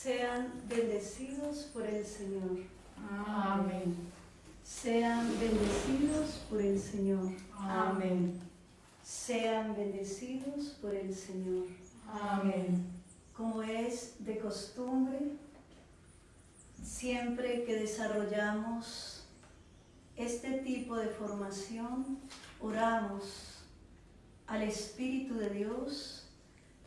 Sean bendecidos por el Señor. Amén. Sean bendecidos por el Señor. Amén. Sean bendecidos por el Señor. Amén. Como es de costumbre, siempre que desarrollamos este tipo de formación, oramos al Espíritu de Dios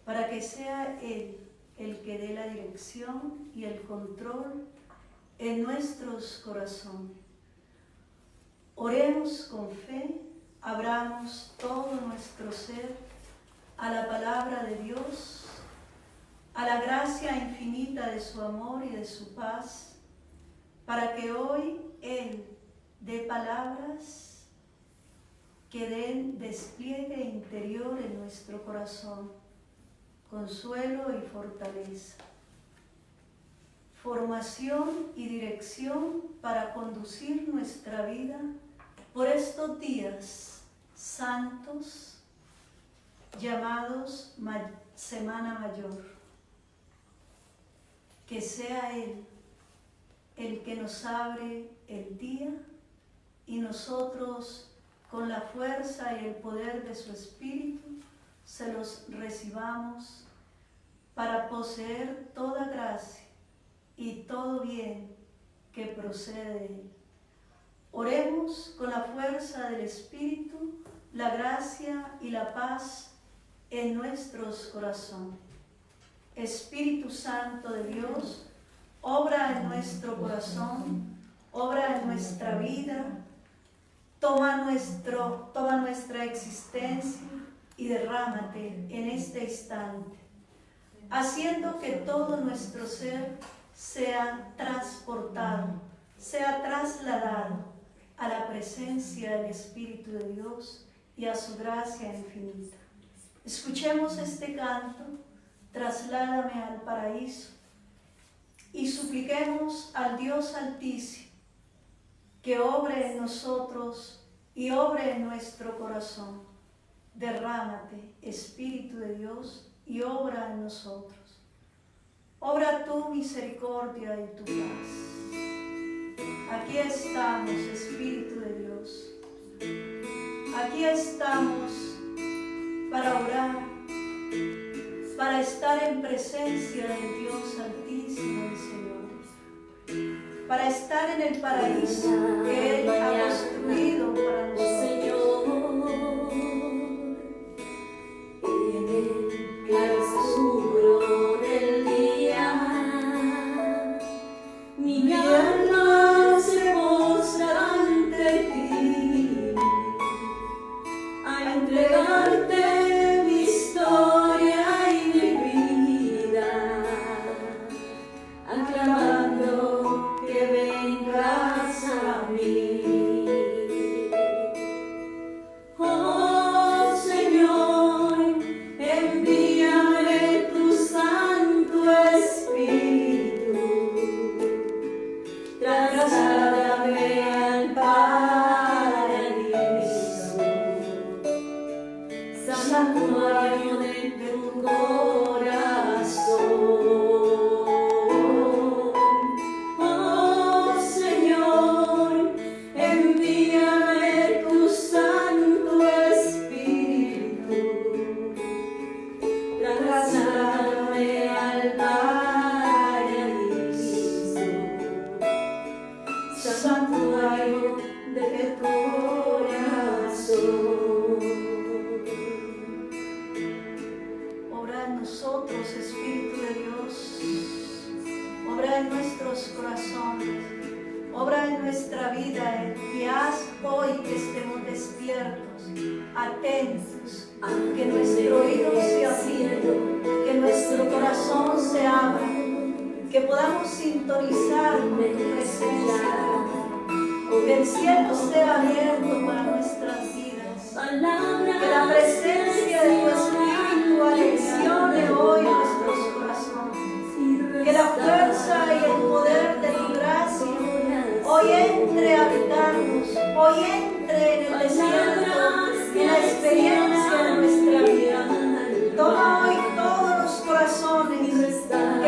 para que sea Él el que dé la dirección y el control en nuestros corazones. Oremos con fe, abramos todo nuestro ser a la palabra de Dios, a la gracia infinita de su amor y de su paz, para que hoy Él dé palabras que den despliegue interior en nuestro corazón, consuelo y fortaleza, formación y dirección para conducir nuestra vida por estos días santos llamados Semana Mayor. Que sea Él el que nos abre el día y nosotros, con la fuerza y el poder de su Espíritu, se los recibamos para poseer toda gracia y todo bien que procede de Él. Oremos con la fuerza del Espíritu, la gracia y la paz en nuestros corazones. Espíritu Santo de Dios, obra en nuestro corazón, obra en nuestra vida, toma nuestra existencia y derrámate en este instante, haciendo que todo nuestro ser sea transportado, sea trasladado a la presencia del Espíritu de Dios y a su gracia infinita. Escuchemos este canto, Trasládame al paraíso, y supliquemos al Dios Altísimo que obre en nosotros y obre en nuestro corazón. Derrámate, Espíritu de Dios, y obra en nosotros. Obra tu misericordia y tu paz. Aquí estamos, Espíritu de Dios. Aquí estamos para orar, para estar en presencia del Dios Altísimo y Señor, para estar en el paraíso que Él ha construido para nosotros. Oscuro del día, mi alma se postra ante ti, a entregarte mi historia y mi vida, aclamando que vengas a mí. Oh Señor, envíame tu Santo Espíritu, trasládame al paraíso, santuario de tu corazón. Oh Señor, envíame tu Santo Espíritu, trasládame al paraíso, santuario de tu corazón. Obra en nosotros, Espíritu de Dios. Obra en nuestros corazones. Obra en nuestra vida y haz hoy que estemos despiertos, atentos, que nuestro oído se afine, que nuestro corazón se abra, que podamos sintonizar con tu presencia, que el cielo sea abierto para nuestras vidas, que la presencia de tu Espíritu aleccione hoy nuestros corazones, que la fuerza y el poder de tu gracia hoy entre a habitarnos, hoy entre en el desierto, en la experiencia de nuestra vida. Toma hoy todos los corazones que están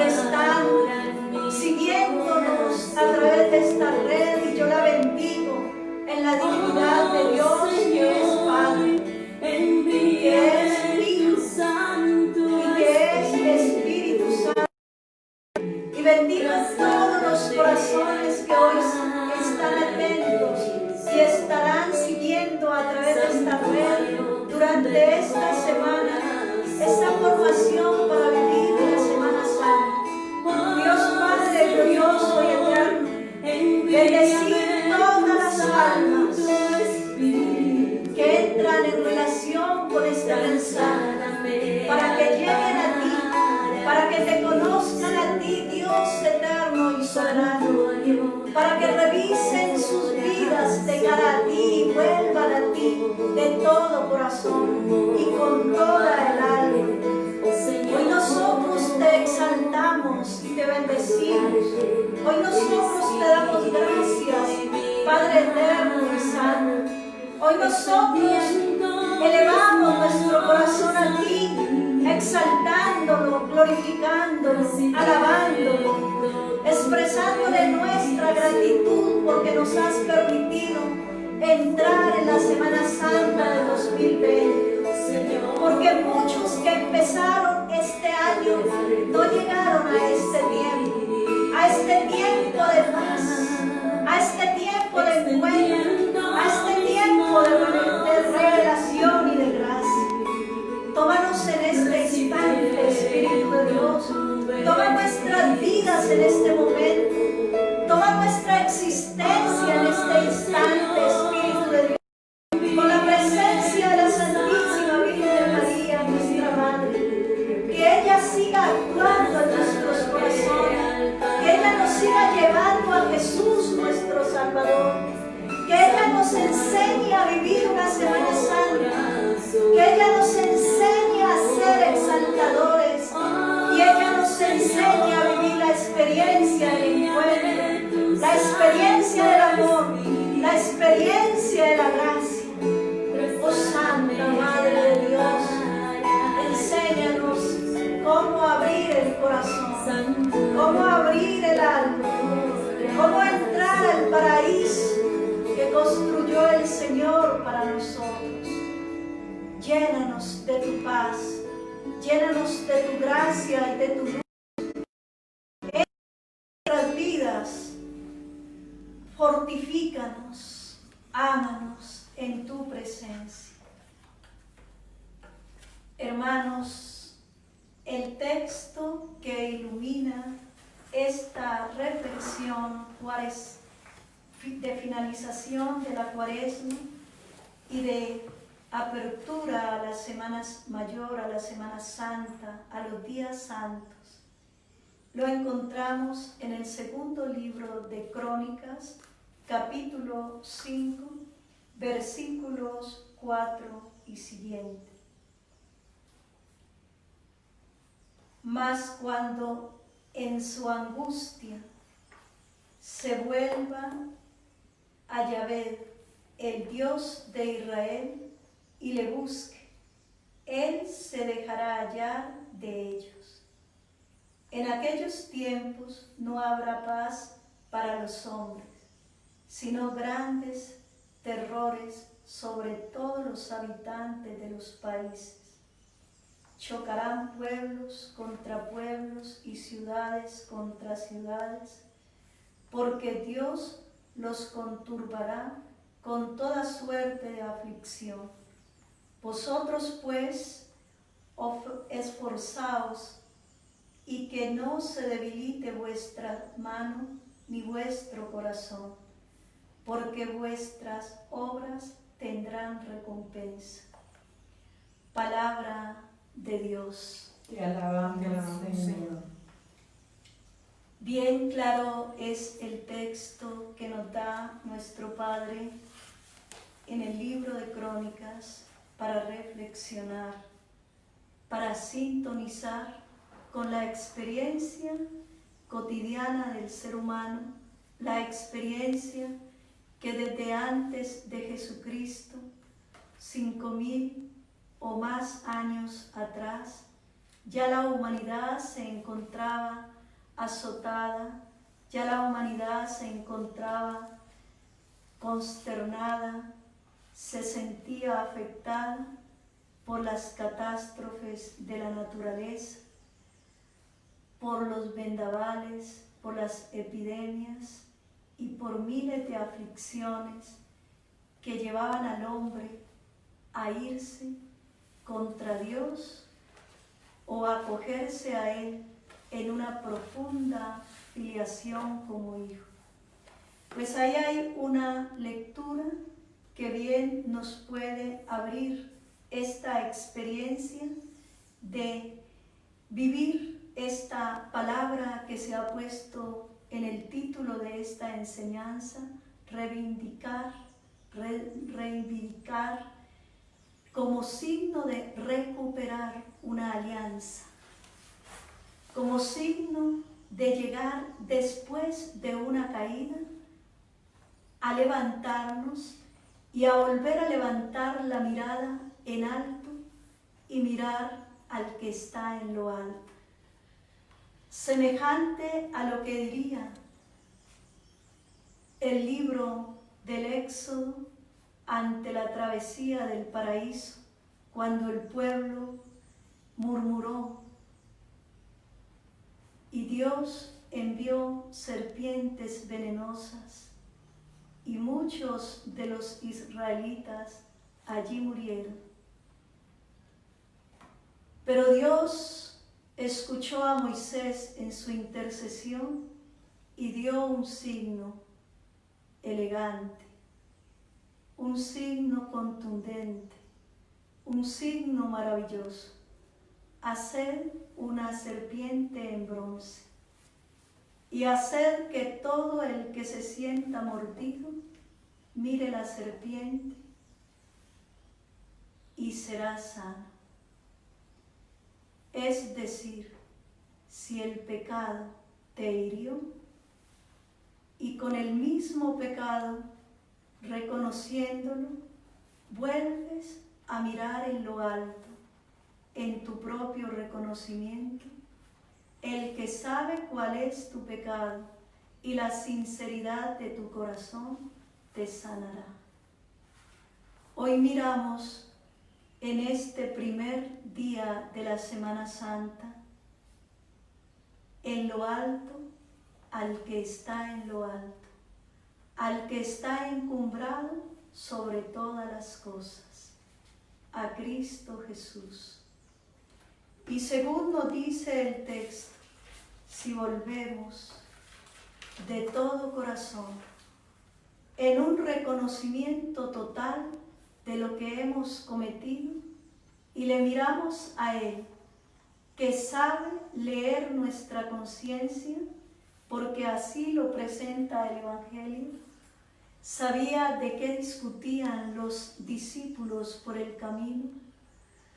Santo, para que lleguen a ti, para que te conozcan a ti, Dios eterno y soberano, para que revisen sus vidas de cara a ti y vuelvan a ti de todo corazón y con toda el alma. Hoy nosotros te exaltamos y te bendecimos. Hoy nosotros te damos gracias, Padre eterno y santo. Hoy nosotros elevamos nuestro corazón a ti, exaltándolo, glorificándolo, alabándolo, expresándole nuestra gratitud porque nos has permitido entrar en la Semana Santa de 2020. Porque muchos que empezaron este año no llegaron a este tiempo de paz, a este tiempo de encuentro, a este tiempo de revelación y de gracia. Tómanos en este instante, Espíritu de Dios. Toma nuestras vidas en este momento. Toma nuestra existencia en este instante, Espíritu de Dios. Con la presencia de la Santísima Virgen María, nuestra Madre, que ella siga actuando en nuestros corazones, que ella nos siga llevando a Jesús, nuestro Salvador, que ella nos enseñe a vivir una Semana Santa, que ella nos enseñe a ser exaltadores y ella nos enseñe a vivir la experiencia del encuentro, la experiencia del amor, la experiencia de la gracia. Oh Santa Madre de Dios, enséñanos cómo abrir el corazón, cómo abrir el alma, cómo entrar al paraíso que construyó el Señor para nosotros. Llénanos de tu paz, llénanos de tu gracia y de tu luz en nuestras vidas. Fortifícanos, ámanos en tu presencia. Hermanos, el texto que ilumina esta reflexión de finalización de la Cuaresma y de apertura a las Semanas Mayor, a la Semana Santa, a los días santos, lo encontramos en el segundo libro de Crónicas, capítulo 5, versículos 4 y siguiente. Mas cuando en su angustia se vuelva a Yahvé, el Dios de Israel, y le busque, Él se dejará hallar de ellos. En aquellos tiempos no habrá paz para los hombres, sino grandes terrores sobre todos los habitantes de los países. Chocarán pueblos contra pueblos y ciudades contra ciudades, porque Dios los conturbará con toda suerte de aflicción. Vosotros pues esforzaos y que no se debilite vuestra mano ni vuestro corazón, porque vuestras obras tendrán recompensa. Palabra de Dios. Te alabamos, Señor. Bien claro es el texto que nos da nuestro Padre en el libro de Crónicas para reflexionar, para sintonizar con la experiencia cotidiana del ser humano, la experiencia que desde antes de Jesucristo, 5,000 o más años atrás, ya la humanidad se encontraba azotada, ya la humanidad se encontraba consternada, se sentía afectada por las catástrofes de la naturaleza, por los vendavales, por las epidemias y por miles de aflicciones que llevaban al hombre a irse contra Dios o a acogerse a Él en una profunda filiación como hijo. Pues ahí hay una lectura que bien nos puede abrir esta experiencia de vivir esta palabra que se ha puesto en el título de esta enseñanza, reivindicar, como signo de recuperar una alianza, como signo de llegar después de una caída a levantarnos y a volver a levantar la mirada en alto y mirar al que está en lo alto. Semejante a lo que diría el libro del Éxodo ante la travesía del paraíso, cuando el pueblo murmuró y Dios envió serpientes venenosas y muchos de los israelitas allí murieron. Pero Dios escuchó a Moisés en su intercesión y dio un signo elegante, un signo contundente, un signo maravilloso: hacer una serpiente en bronce y hacer que todo el que se sienta mordido mire la serpiente y será sano. Es decir, si el pecado te hirió y con el mismo pecado, reconociéndolo, vuelves a mirar en lo alto, en tu propio reconocimiento, el que sabe cuál es tu pecado y la sinceridad de tu corazón te sanará. Hoy miramos en este primer día de la Semana Santa en lo alto al que está en lo alto, al que está encumbrado sobre todas las cosas, a Cristo Jesús. Y según nos dice el texto, si volvemos de todo corazón en un reconocimiento total de lo que hemos cometido y le miramos a Él, que sabe leer nuestra conciencia, porque así lo presenta el Evangelio, sabía de qué discutían los discípulos por el camino,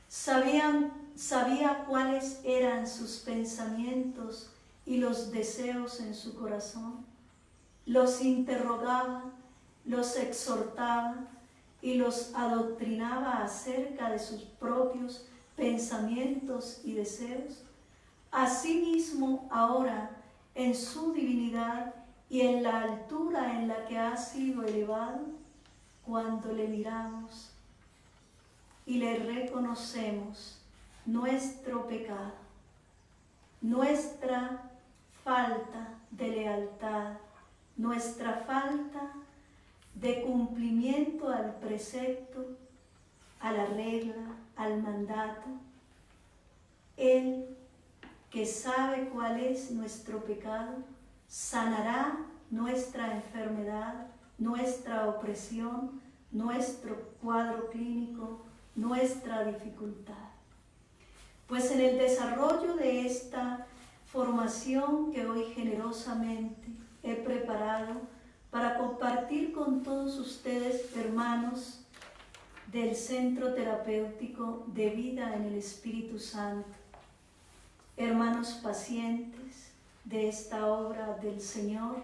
sabía cuáles eran sus pensamientos y los deseos en su corazón, los interrogaba, los exhortaba y los adoctrinaba acerca de sus propios pensamientos y deseos. Asimismo, ahora, en su divinidad y en la altura en la que ha sido elevado, cuando le miramos y le reconocemos nuestro pecado, nuestra falta de lealtad, nuestra falta de cumplimiento al precepto, a la regla, al mandato, Él, que sabe cuál es nuestro pecado, sanará nuestra enfermedad, nuestra opresión, nuestro cuadro clínico, nuestra dificultad. Pues en el desarrollo de esta formación que hoy generosamente he preparado para compartir con todos ustedes, hermanos del Centro Terapéutico de Vida en el Espíritu Santo, hermanos pacientes de esta obra del Señor,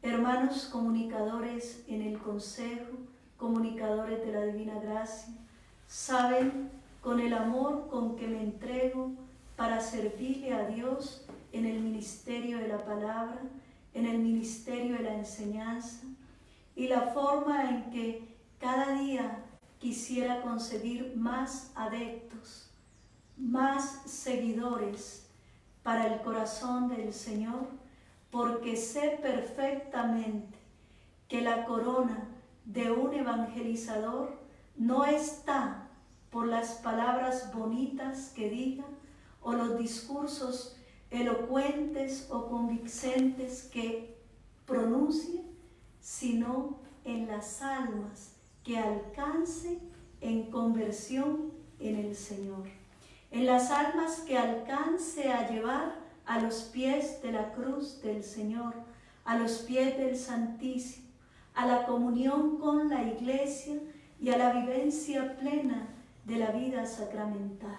hermanos comunicadores en el Consejo, comunicadores de la Divina Gracia, saben con el amor con que me entrego para servirle a Dios en el ministerio de la palabra, en el ministerio de la enseñanza, y la forma en que cada día quisiera concebir más adeptos, más seguidores para el corazón del Señor, porque sé perfectamente que la corona de un evangelizador no está por las palabras bonitas que diga o los discursos elocuentes o convincentes que pronuncie, sino en las almas que alcance en conversión en el Señor, en las almas que alcance a llevar a los pies de la cruz del Señor, a los pies del Santísimo, a la comunión con la Iglesia y a la vivencia plena de la vida sacramental.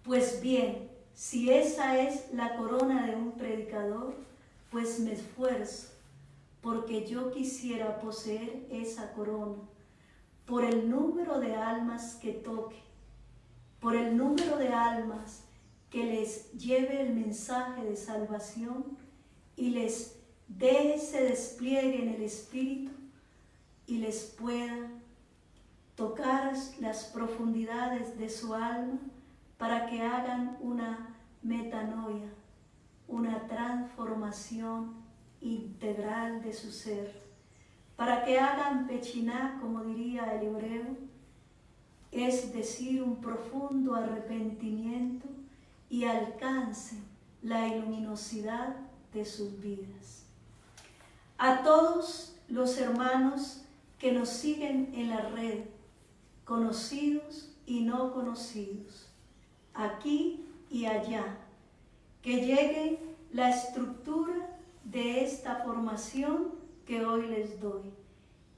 Pues bien, si esa es la corona de un predicador, pues me esfuerzo, porque yo quisiera poseer esa corona, por el número de almas que toque, por el número de almas que les lleve el mensaje de salvación y les dé ese despliegue en el Espíritu y les pueda tocar las profundidades de su alma para que hagan una metanoia, una transformación integral de su ser, para que hagan pechiná, como diría el hebreo, es decir, un profundo arrepentimiento y alcancen la luminosidad de sus vidas. A todos los hermanos que nos siguen en la red, conocidos y no conocidos, aquí y allá, que llegue la estructura de esta formación que hoy les doy.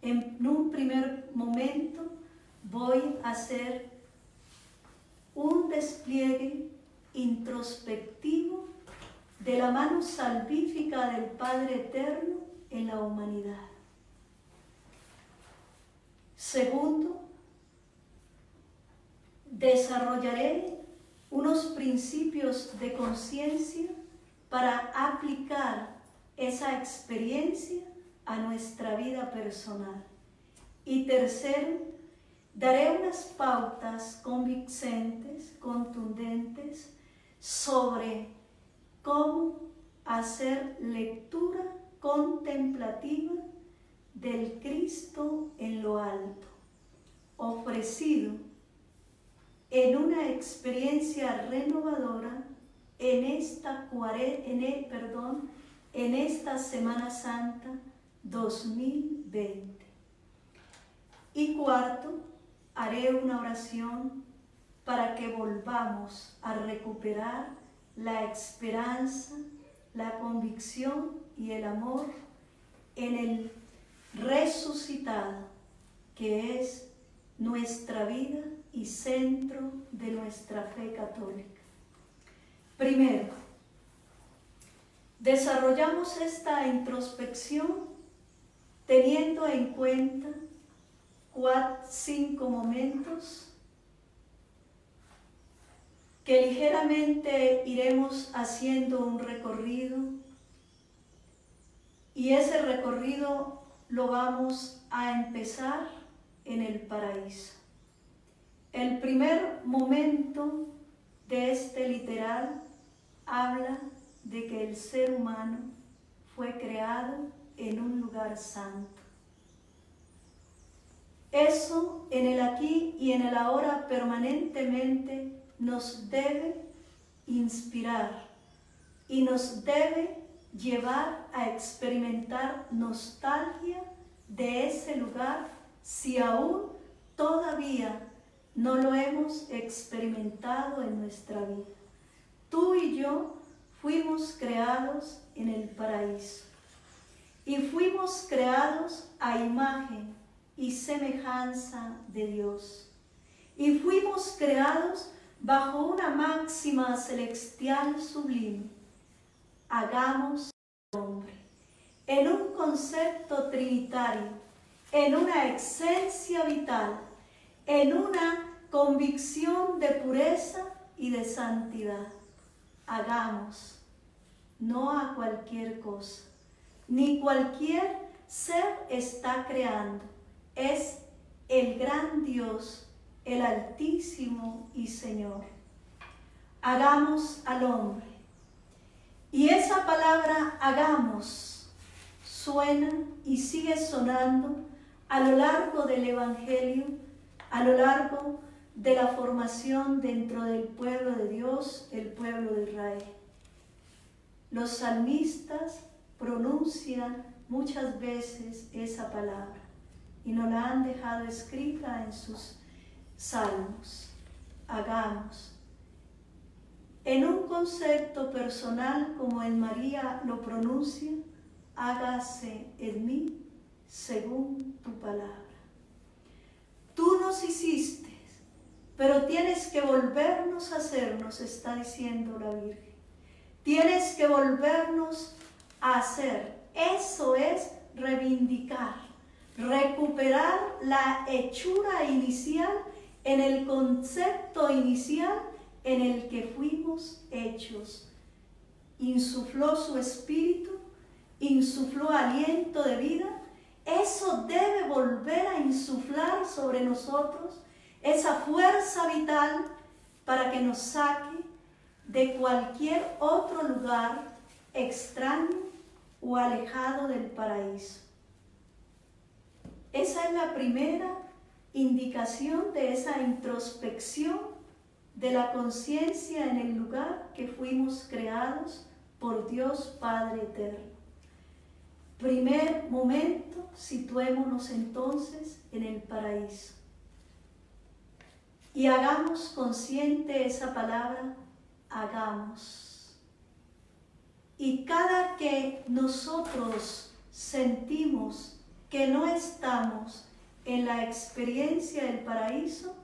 En un primer momento voy a hacer un despliegue introspectivo de la mano salvífica del Padre Eterno en la humanidad. Segundo, desarrollaré unos principios de conciencia para aplicar esa experiencia a nuestra vida personal. Y tercero, daré unas pautas convincentes, contundentes, sobre cómo hacer lectura contemplativa del Cristo en lo alto, ofrecido en una experiencia renovadora en esta Semana Santa 2020. Y cuarto, haré una oración para que volvamos a recuperar la esperanza, la convicción y el amor en el resucitado, que es nuestra vida y centro de nuestra fe católica. Primero, desarrollamos esta introspección teniendo en cuenta 5 momentos que ligeramente iremos haciendo un recorrido, y ese recorrido lo vamos a empezar en el paraíso. El primer momento de este literal habla de que el ser humano fue creado en un lugar santo. Eso en el aquí y en el ahora permanentemente nos debe inspirar y nos debe llevar a experimentar nostalgia de ese lugar si aún todavía no lo hemos experimentado en nuestra vida. Tú y yo fuimos creados en el paraíso y fuimos creados a imagen y semejanza de Dios, y fuimos creados bajo una máxima celestial sublime: hagamos al hombre, en un concepto trinitario, en una esencia vital, en una convicción de pureza y de santidad. Hagamos, no a cualquier cosa, ni cualquier ser está creando. Es el gran Dios, el Altísimo y Señor. Hagamos al hombre. Y esa palabra hagamos suena y sigue sonando a lo largo del Evangelio, a lo largo de la formación dentro del pueblo de Dios, el pueblo de Israel. Los salmistas pronuncian muchas veces esa palabra. y nos la han dejado escrita en sus salmos. Hagamos. En un concepto personal, como en María lo pronuncia, hágase en mí según tu palabra. Tú nos hiciste, pero tienes que volvernos a hacer, nos está diciendo la Virgen. Tienes que volvernos a hacer. Eso es reivindicar, recuperar la hechura inicial en el concepto inicial en el que fuimos hechos. Insufló su espíritu, insufló aliento de vida. Eso debe volver a insuflar sobre nosotros esa fuerza vital para que nos saque de cualquier otro lugar extraño o alejado del paraíso. Esa es la primera indicación de esa introspección de la conciencia en el lugar que fuimos creados por Dios Padre Eterno. Primer momento, situémonos entonces en el paraíso. Y hagamos consciente esa palabra, hagamos. Y cada que nosotros sentimos que no estamos en la experiencia del paraíso,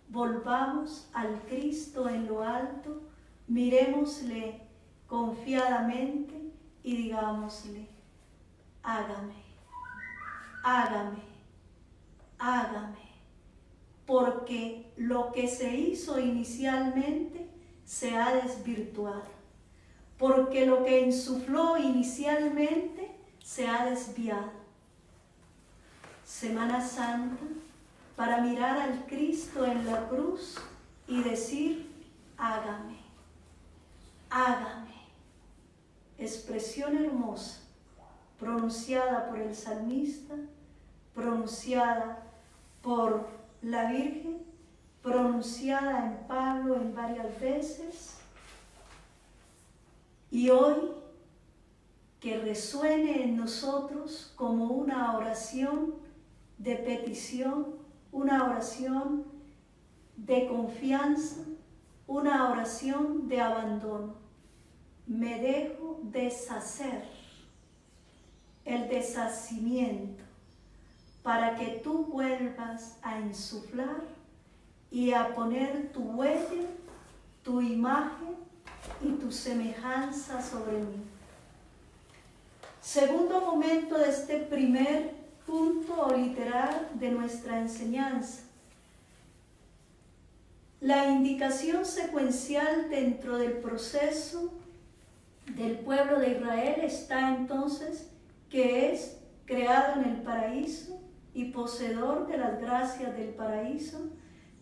volvamos al Cristo en lo alto, mirémosle confiadamente y digámosle, hágame, hágame, hágame, porque lo que se hizo inicialmente se ha desvirtuado, porque lo que insufló inicialmente se ha desviado. Semana Santa, para mirar al Cristo en la cruz y decir, hágame, hágame. Expresión hermosa, pronunciada por el salmista, pronunciada por la Virgen, pronunciada en Pablo en varias veces, y hoy que resuene en nosotros como una oración de petición, una oración de confianza, una oración de abandono. Me dejo deshacer, el deshacimiento, para que tú vuelvas a insuflar y a poner tu huella, tu imagen y tu semejanza sobre mí. Segundo momento de este primer punto o literal de nuestra enseñanza. La indicación secuencial dentro del proceso del pueblo de Israel está entonces que es creado en el paraíso y poseedor de las gracias del paraíso,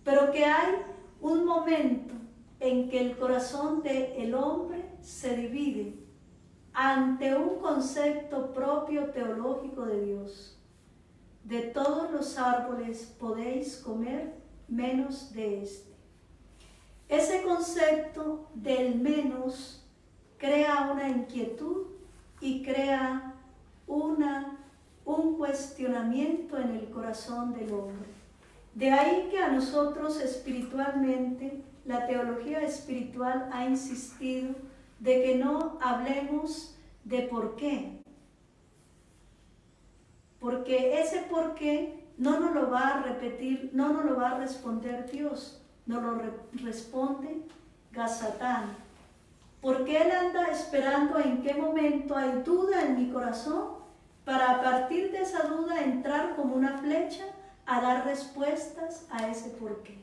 pero que hay un momento en que el corazón del hombre se divide ante un concepto propio teológico de Dios. De todos los árboles podéis comer, menos de este. Ese concepto del menos crea una inquietud y crea un cuestionamiento en el corazón del hombre. De ahí que a nosotros espiritualmente, la teología espiritual ha insistido de que no hablemos de por qué. Porque ese por qué no nos lo va a repetir, no nos lo va a responder Dios, nos lo responde Gazatán. Porque Él anda esperando en qué momento hay duda en mi corazón, para a partir de esa duda entrar como una flecha a dar respuestas a ese por qué.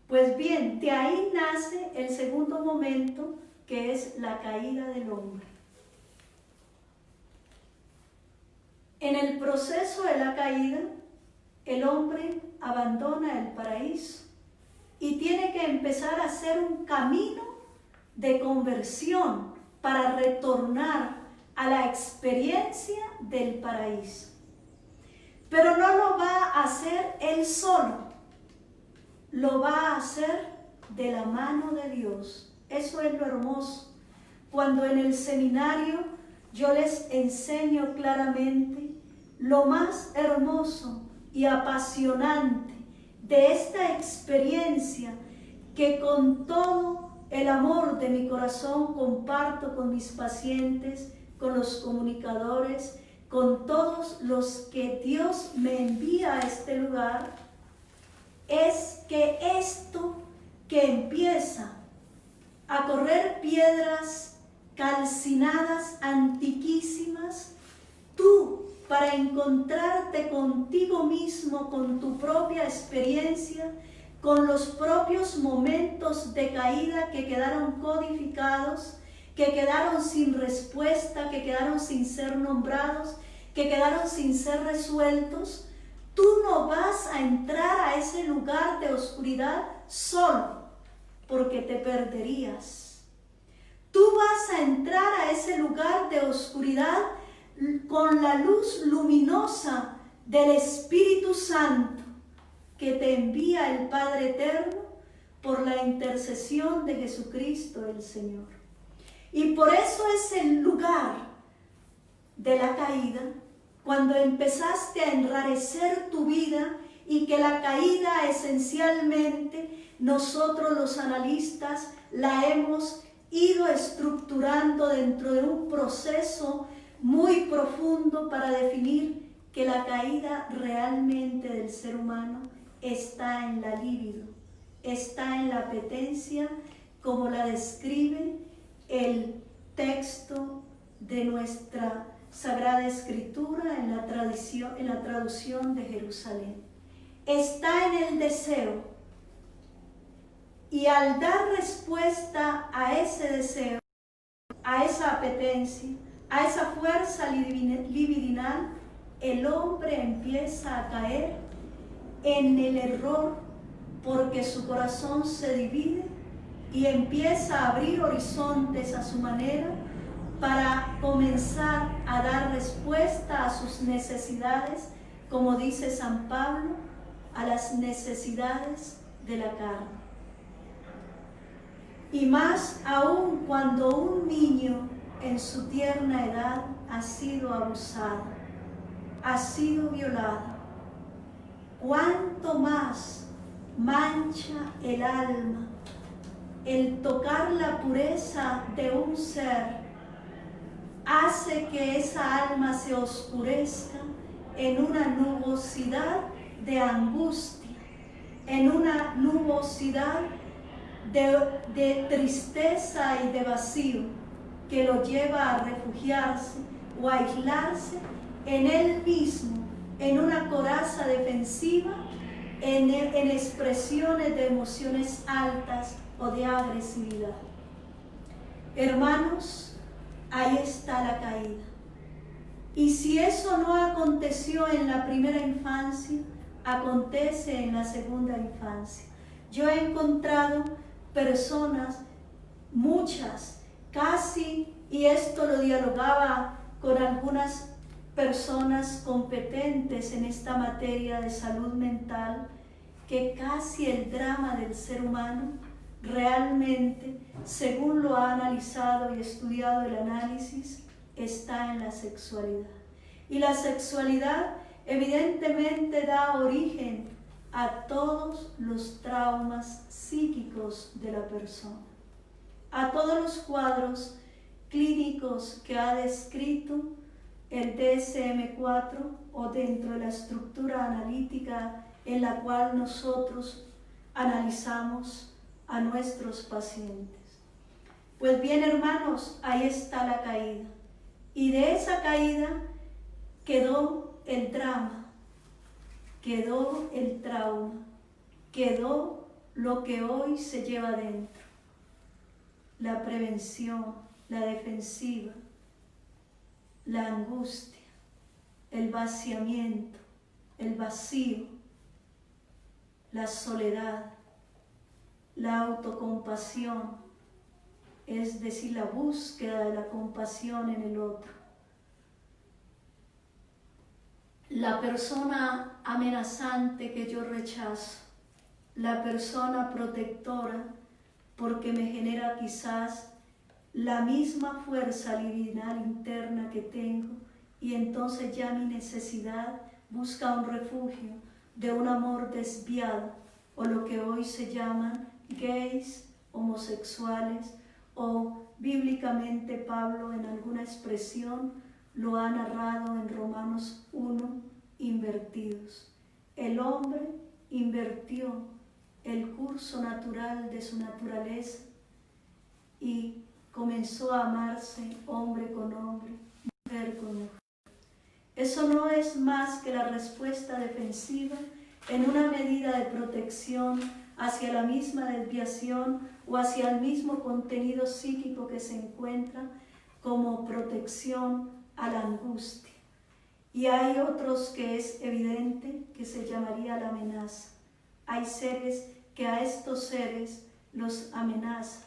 Pues bien, de ahí nace el segundo momento, que es la caída del hombre. En el proceso de la caída, el hombre abandona el paraíso y tiene que empezar a hacer un camino de conversión para retornar a la experiencia del paraíso. Pero no lo va a hacer él solo, lo va a hacer de la mano de Dios. Eso es lo hermoso. Cuando en el seminario yo les enseño claramente lo más hermoso y apasionante de esta experiencia que con todo el amor de mi corazón comparto con mis pacientes, con los comunicadores, con todos los que Dios me envía a este lugar, es que esto que empieza a correr piedras calcinadas, antiquísimas, tú, para encontrarte contigo mismo, con tu propia experiencia, con los propios momentos de caída que quedaron codificados, que quedaron sin respuesta, que quedaron sin ser nombrados, que quedaron sin ser resueltos, tú no vas a entrar a ese lugar de oscuridad solo, porque te perderías. Tú vas a entrar a ese lugar de oscuridad con la luz luminosa del Espíritu Santo que te envía el Padre Eterno por la intercesión de Jesucristo el Señor. Y por eso es el lugar de la caída, cuando empezaste a enrarecer tu vida y que la caída esencialmente nosotros los analistas la hemos ido estructurando dentro de un proceso muy profundo para definir que la caída realmente del ser humano está en la libido, está en la apetencia, como la describe el texto de nuestra Sagrada Escritura en la traducción de Jerusalén. Está en el deseo, y al dar respuesta a ese deseo, a esa apetencia, a esa fuerza libidinal, el hombre empieza a caer en el error, porque su corazón se divide y empieza a abrir horizontes a su manera para comenzar a dar respuesta a sus necesidades, como dice San Pablo, a las necesidades de la carne. Y más aún cuando un niño en su tierna edad ha sido abusado, ha sido violado, cuánto más mancha el alma el tocar la pureza de un ser, hace que esa alma se oscurezca en una nubosidad de angustia, en una nubosidad de tristeza y de vacío que lo lleva a refugiarse o a aislarse en él mismo, en una coraza defensiva, en expresiones de emociones altas o de agresividad. Hermanos, ahí está la caída. Y si eso no aconteció en la primera infancia, acontece en la segunda infancia. Yo he encontrado personas, muchas, casi, y esto lo dialogaba con algunas personas competentes en esta materia de salud mental, que casi el drama del ser humano realmente, según lo ha analizado y estudiado el análisis, está en la sexualidad. Y la sexualidad evidentemente da origen a todos los traumas psíquicos de la persona, a todos los cuadros clínicos que ha descrito el DSM-4 o dentro de la estructura analítica en la cual nosotros analizamos a nuestros pacientes. Pues bien, hermanos, ahí está la caída. Y de esa caída quedó el drama, quedó el trauma, quedó lo que hoy se lleva dentro. La prevención, la defensiva, la angustia, el vaciamiento, el vacío, la soledad, la autocompasión, es decir, la búsqueda de la compasión en el otro. La persona amenazante que yo rechazo, la persona protectora porque me genera quizás la misma fuerza libidinal interna que tengo y entonces ya mi necesidad busca un refugio de un amor desviado, o lo que hoy se llaman gays, homosexuales, o bíblicamente Pablo en alguna expresión lo ha narrado en Romanos 1, invertidos. El hombre invirtió el curso natural de su naturaleza y comenzó a amarse hombre con hombre, mujer con mujer. Eso no es más que la respuesta defensiva en una medida de protección hacia la misma desviación o hacia el mismo contenido psíquico que se encuentra como protección a la angustia. Y hay otros que es evidente que se llamaría la amenaza. Hay seres que a estos seres los amenazan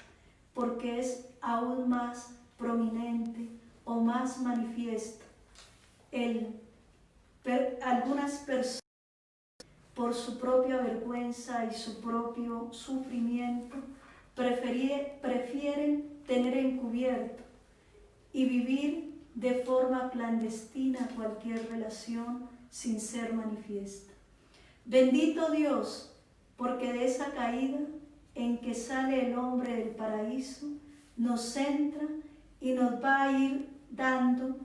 porque es aún más prominente o más manifiesto. Algunas personas, por su propia vergüenza y su propio sufrimiento, prefieren tener encubierto y vivir de forma clandestina cualquier relación sin ser manifiesta. Bendito Dios, porque de esa caída en que sale el hombre del paraíso, nos centra y nos va a ir dando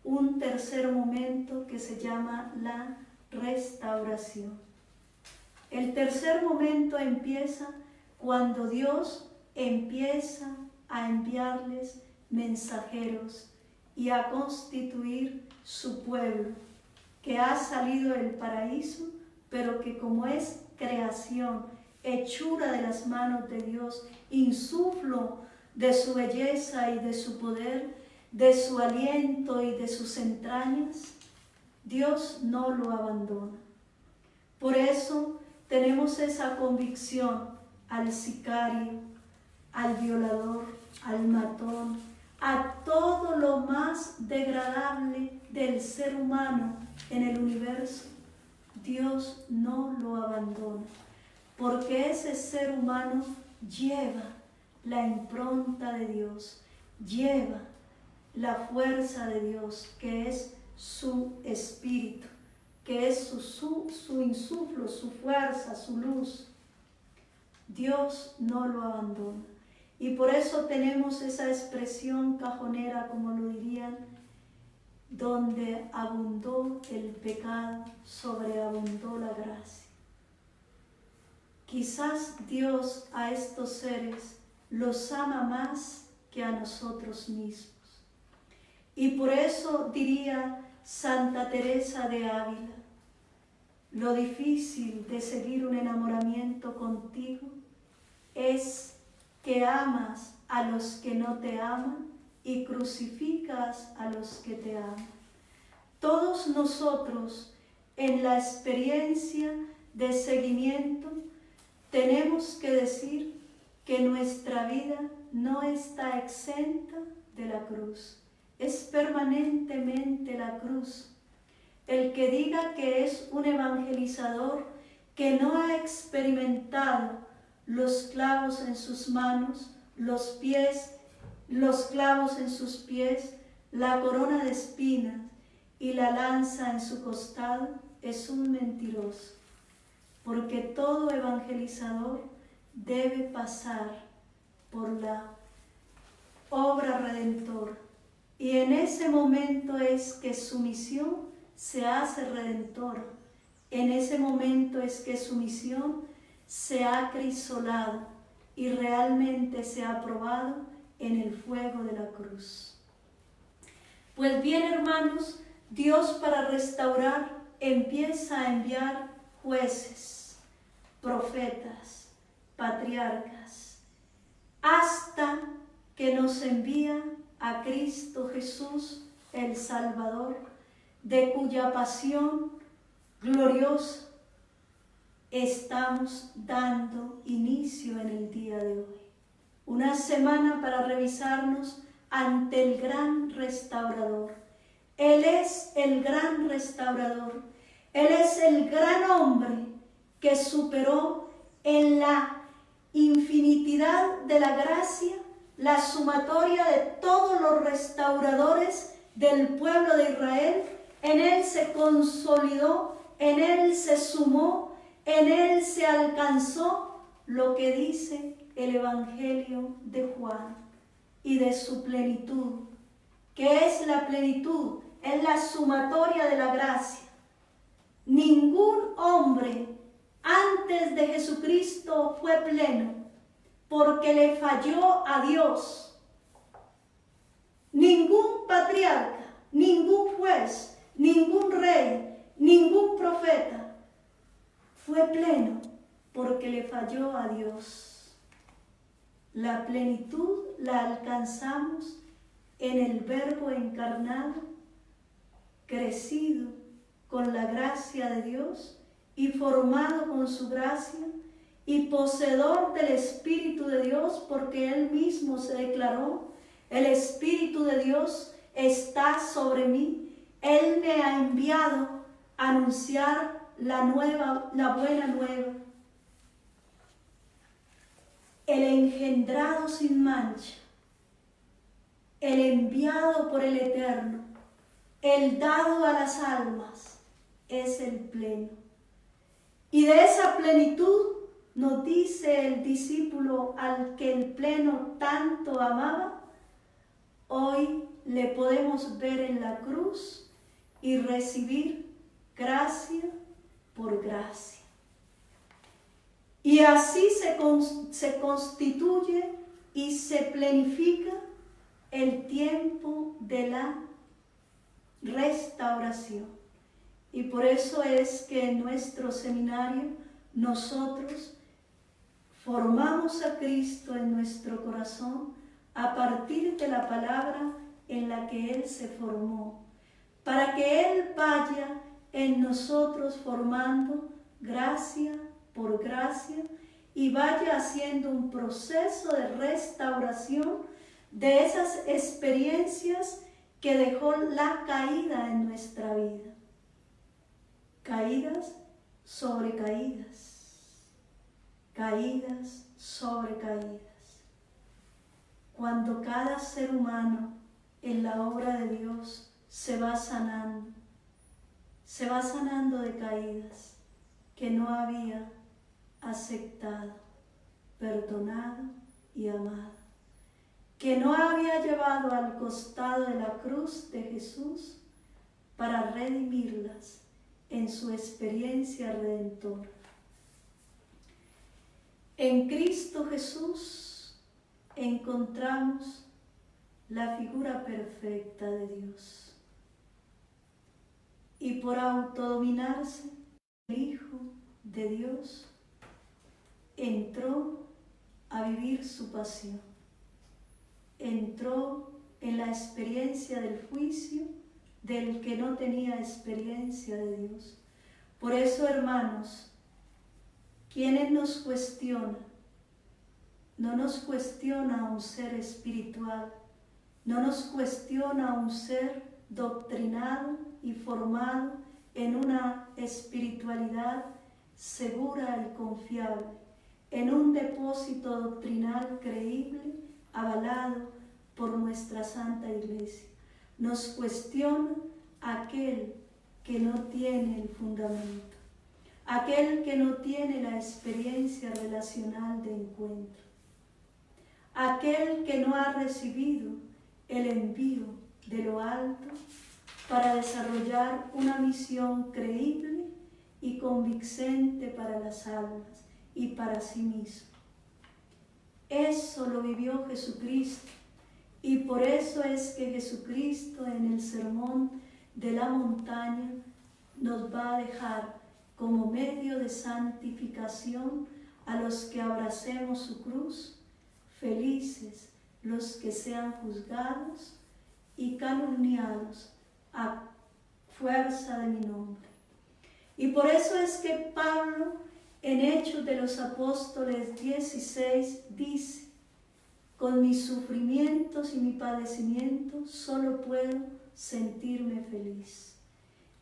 un tercer momento que se llama la restauración. El tercer momento empieza cuando Dios empieza a enviarles mensajeros y a constituir su pueblo, que ha salido del paraíso, pero que como es creación, hechura de las manos de Dios, insuflo de su belleza y de su poder, de su aliento y de sus entrañas, Dios no lo abandona. Por eso tenemos esa convicción al sicario, al violador, al matón, a todo lo más degradable del ser humano en el universo. Dios no lo abandona, porque ese ser humano lleva la impronta de Dios, lleva la fuerza de Dios, que es su espíritu, que es su insuflo, su fuerza, su luz. Dios no lo abandona. Y por eso tenemos esa expresión cajonera, como lo dirían, donde abundó el pecado, sobreabundó la gracia. Quizás Dios a estos seres los ama más que a nosotros mismos. Y por eso diría Santa Teresa de Ávila, lo difícil de seguir un enamoramiento contigo es que amas a los que no te aman y crucificas a los que te aman. Todos nosotros en la experiencia de seguimiento tenemos que decir que nuestra vida no está exenta de la cruz. Es permanentemente la cruz. El que diga que es un evangelizador que no ha experimentado los clavos en sus manos, los clavos en sus pies, la corona de espinas y la lanza en su costado, es un mentiroso. Porque todo evangelizador debe pasar por la obra redentora. Y en ese momento es que su misión se hace redentora. En ese momento es que su misión se ha crisolado y realmente se ha probado en el fuego de la cruz. Pues bien, hermanos, Dios para restaurar empieza a enviar jueces, profetas, patriarcas, hasta que nos envía a Cristo Jesús, el Salvador, de cuya pasión gloriosa estamos dando inicio en el día de hoy. Una semana para revisarnos ante el gran restaurador. Él es el gran restaurador. Él es el gran hombre que superó en la infinidad de la gracia la sumatoria de todos los restauradores del pueblo de Israel, en Él se consolidó, en Él se sumó, en Él se alcanzó lo que dice el Evangelio de Juan y de su plenitud. ¿Qué es la plenitud? Es la sumatoria de la gracia. Ningún hombre antes de Jesucristo fue pleno porque le falló a Dios. Ningún patriarca, ningún juez, ningún rey, ningún profeta fue pleno porque le falló a Dios. La plenitud la alcanzamos en el Verbo encarnado, crecido con la gracia de Dios y formado con su gracia y poseedor del Espíritu de Dios, porque Él mismo se declaró: el Espíritu de Dios está sobre mí, Él me ha enviado a anunciar la buena nueva. El engendrado sin mancha, el enviado por el Eterno, el dado a las almas, es el pleno. Y de esa plenitud nos dice el discípulo al que el pleno tanto amaba, hoy le podemos ver en la cruz y recibir gracia por gracia. Y así se constituye y se plenifica el tiempo de la restauración. Y por eso es que en nuestro seminario nosotros formamos a Cristo en nuestro corazón a partir de la palabra en la que Él se formó, para que Él vaya en nosotros formando gracia por gracia y vaya haciendo un proceso de restauración de esas experiencias que dejó la caída en nuestra vida. Caídas sobre caídas, caídas sobre caídas. Cuando cada ser humano en la obra de Dios se va sanando de caídas que no había aceptado, perdonado y amado, que no había llevado al costado de la cruz de Jesús para redimirlas en su experiencia redentora. En Cristo Jesús encontramos la figura perfecta de Dios. Y por autodominarse, el Hijo de Dios entró a vivir su pasión. Entró en la experiencia del juicio del que no tenía experiencia de Dios. Por eso, hermanos, quienes nos cuestionan, no nos cuestiona un ser espiritual, no nos cuestiona un ser doctrinado y formado en una espiritualidad segura y confiable, en un depósito doctrinal creíble, avalado por nuestra Santa Iglesia. Nos cuestiona aquel que no tiene el fundamento, aquel que no tiene la experiencia relacional de encuentro, aquel que no ha recibido el envío de lo alto para desarrollar una misión creíble y convincente para las almas y para sí mismo. Eso lo vivió Jesucristo, y por eso es que Jesucristo en el sermón de la montaña nos va a dejar como medio de santificación a los que abracemos su cruz. Felices los que sean juzgados y calumniados a fuerza de mi nombre. Y por eso es que Pablo en Hechos de los Apóstoles 16 dice: con mis sufrimientos y mi padecimiento solo puedo sentirme feliz.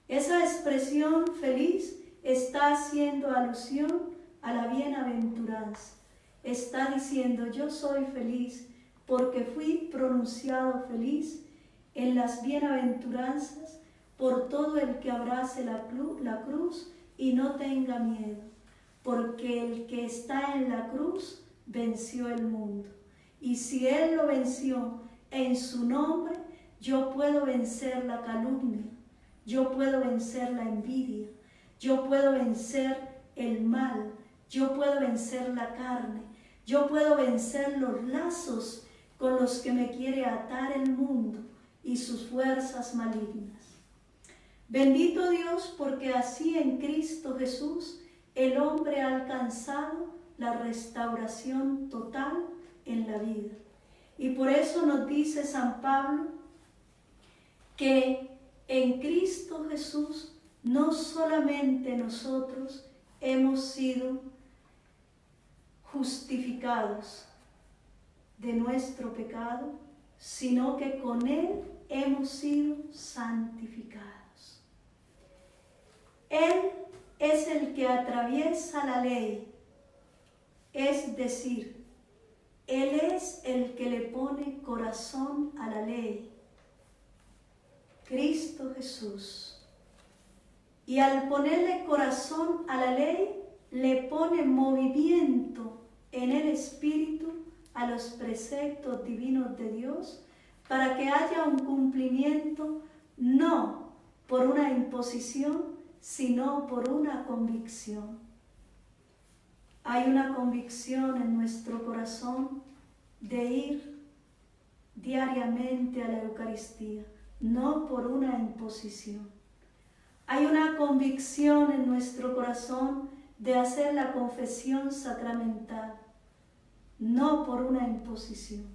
Esa expresión feliz está haciendo alusión a la bienaventuranza. Está diciendo: yo soy feliz porque fui pronunciado feliz en las bienaventuranzas por todo el que abrace la cruz y no tenga miedo, porque el que está en la cruz venció el mundo. Y si Él lo venció en su nombre, yo puedo vencer la calumnia, yo puedo vencer la envidia, yo puedo vencer el mal, yo puedo vencer la carne, yo puedo vencer los lazos con los que me quiere atar el mundo y sus fuerzas malignas. Bendito Dios, porque así en Cristo Jesús el hombre ha alcanzado la restauración total en la vida. Y por eso nos dice San Pablo que en Cristo Jesús no solamente nosotros hemos sido justificados de nuestro pecado, sino que con Él hemos sido santificados. Él es el que atraviesa la ley, es decir, Él es el que le pone corazón a la ley, Cristo Jesús. Y al ponerle corazón a la ley, le pone movimiento en el espíritu a los preceptos divinos de Dios, para que haya un cumplimiento no por una imposición, sino por una convicción. Hay una convicción en nuestro corazón de ir diariamente a la Eucaristía, no por una imposición. Hay una convicción en nuestro corazón de hacer la confesión sacramental, no por una imposición.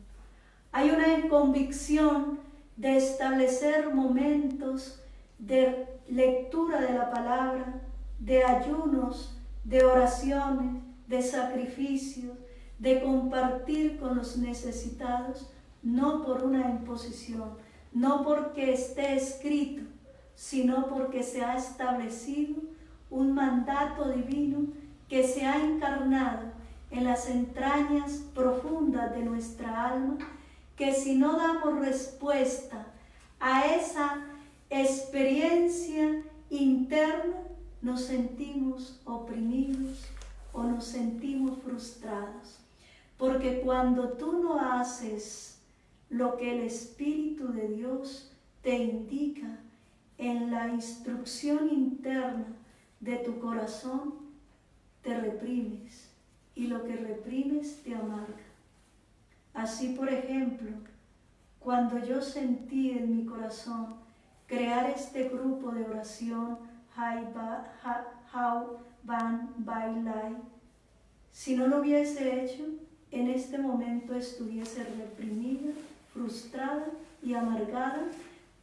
Hay una convicción de establecer momentos de lectura de la palabra, de ayunos, de oraciones, de sacrificios, de compartir con los necesitados, no por una imposición, no porque esté escrito, sino porque se ha establecido un mandato divino que se ha encarnado en las entrañas profundas de nuestra alma, que si no damos respuesta a esa experiencia interna, nos sentimos oprimidos o nos sentimos frustrados. Porque cuando tú no haces lo que el Espíritu de Dios te indica en la instrucción interna de tu corazón, te reprimes, y lo que reprimes te amarga. Así, por ejemplo, cuando yo sentí en mi corazón crear este grupo de oración, How Van By Lai, si no lo hubiese hecho, en este momento estuviese reprimida, frustrada y amargada,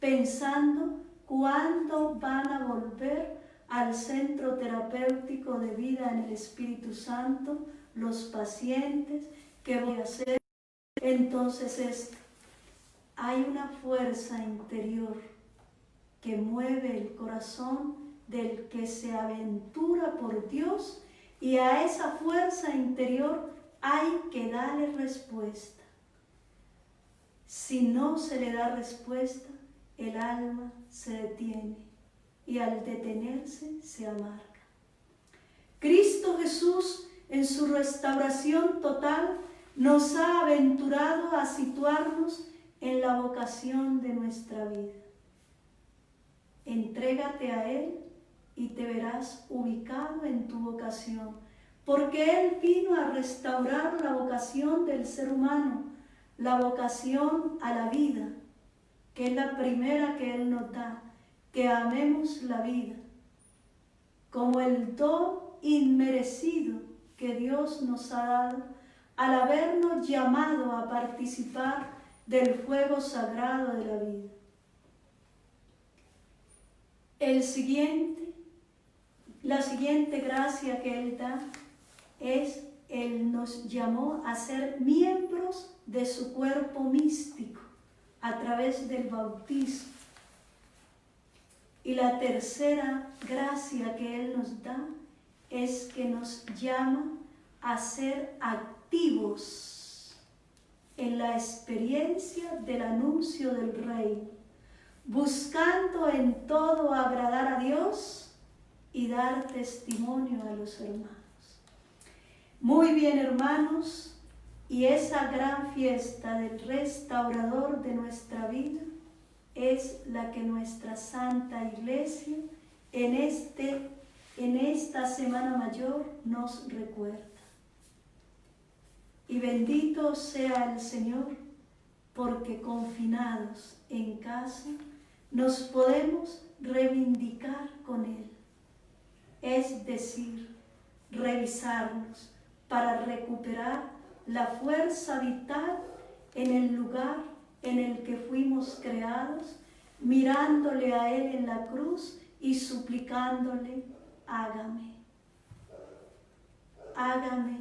pensando cuándo van a volver al centro terapéutico de vida en el Espíritu Santo los pacientes, qué voy a hacer. Entonces hay una fuerza interior que mueve el corazón del que se aventura por Dios, y a esa fuerza interior hay que darle respuesta. Si no se le da respuesta, el alma se detiene, y al detenerse se amarga. Cristo Jesús, en su restauración total, nos ha aventurado a situarnos en la vocación de nuestra vida. Entrégate a Él y te verás ubicado en tu vocación, porque Él vino a restaurar la vocación del ser humano, la vocación a la vida, que es la primera que Él nos da, que amemos la vida como el don inmerecido que Dios nos ha dado al habernos llamado a participar del fuego sagrado de la vida. La siguiente gracia que Él da es, Él nos llamó a ser miembros de su cuerpo místico a través del bautismo. Y la tercera gracia que Él nos da es que nos llama a ser activos en la experiencia del anuncio del reino, buscando en todo agradar a Dios y dar testimonio a los hermanos. Muy bien, hermanos, y esa gran fiesta del restaurador de nuestra vida es la que nuestra Santa Iglesia en esta Semana Mayor nos recuerda. Y bendito sea el Señor, porque confinados en casa nos podemos reivindicar con Él, es decir, revisarnos para recuperar la fuerza vital en el lugar en el que fuimos creados, mirándole a Él en la cruz y suplicándole: hágame, hágame,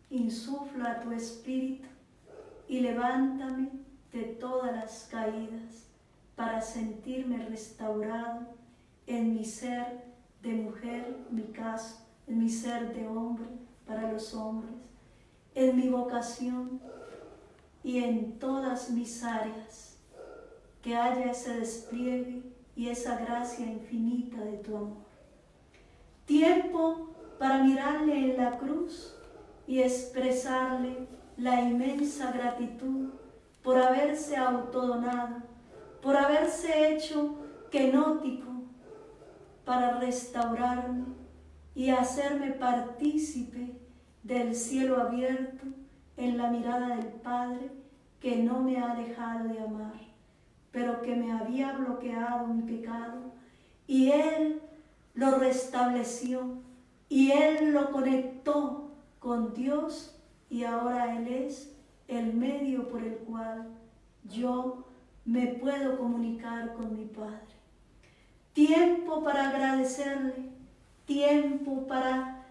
insufla tu espíritu y levántame de todas las caídas para sentirme restaurado en mi ser de mujer, mi caso, en mi ser de hombre para los hombres, en mi vocación y en todas mis áreas, que haya ese despliegue y esa gracia infinita de tu amor. Tiempo para mirarle en la cruz y expresarle la inmensa gratitud por haberse autodonado, por haberse hecho kenótico para restaurarme y hacerme partícipe del cielo abierto en la mirada del Padre, que no me ha dejado de amar, pero que me había bloqueado mi pecado, y Él lo restableció, y Él lo conectó con Dios, y ahora Él es el medio por el cual yo me puedo comunicar con mi Padre. Tiempo para agradecerle, tiempo para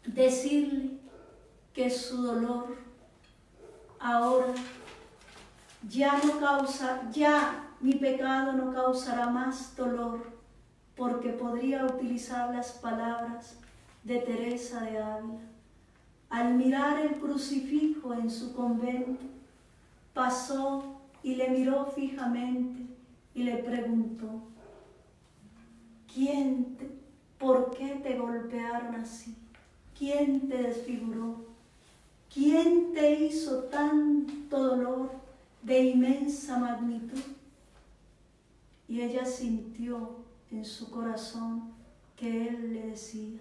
decirle que su dolor ahora ya mi pecado no causará más dolor, porque podría utilizar las palabras de Teresa de Ávila. Al mirar el crucifijo en su convento, pasó y le miró fijamente y le preguntó: ¿por qué te golpearon así? ¿Quién te desfiguró? ¿Quién te hizo tanto dolor de inmensa magnitud? Y ella sintió en su corazón que Él le decía: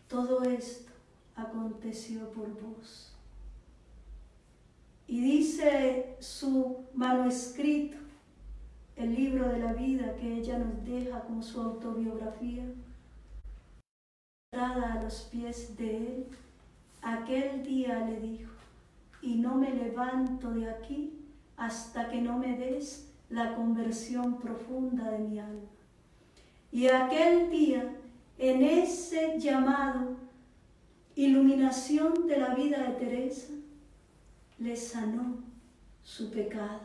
todo esto aconteció por vos. Y dice su manuscrito, el libro de la vida que ella nos deja como su autobiografía, a los pies de Él, aquel día le dijo: y no me levanto de aquí hasta que no me des la conversión profunda de mi alma. Y aquel día, en ese llamado, iluminación de la vida de Teresa, le sanó su pecado.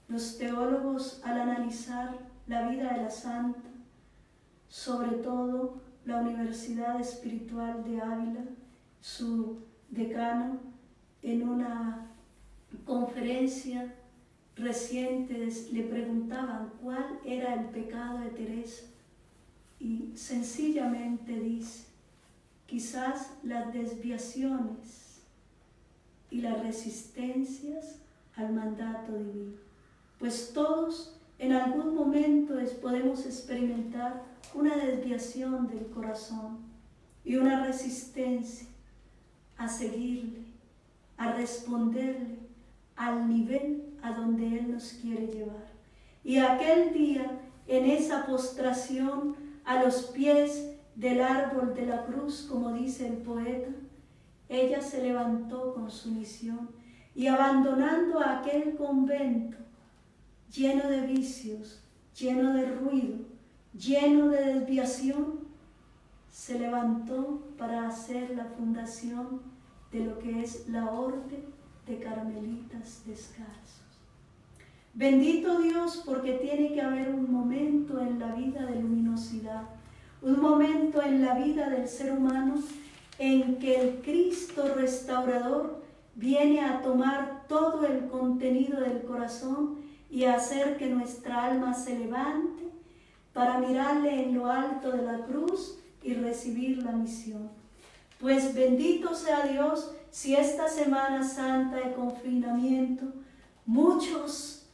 Los teólogos, al analizar la vida de la santa, sobre todo la Universidad Espiritual de Ávila, su decano, en una conferencia reciente le preguntaban cuál era el pecado de Teresa, y sencillamente dice: quizás las desviaciones y las resistencias al mandato divino, pues todos en algún momento podemos experimentar una desviación del corazón y una resistencia a seguirle, a responderle al nivel a donde Él nos quiere llevar. Y aquel día, en esa postración a los pies del árbol de la cruz, como dice el poeta, ella se levantó con su misión y, abandonando aquel convento lleno de vicios, lleno de ruido, lleno de desviación, se levantó para hacer la fundación de lo que es la Orden de Carmelitas Descalzos. Bendito Dios, porque tiene que haber un momento en la vida de luminosidad, un momento en la vida del ser humano en que el Cristo restaurador viene a tomar todo el contenido del corazón y hacer que nuestra alma se levante para mirarle en lo alto de la cruz y recibir la misión. Pues bendito sea Dios si esta Semana Santa de confinamiento muchos,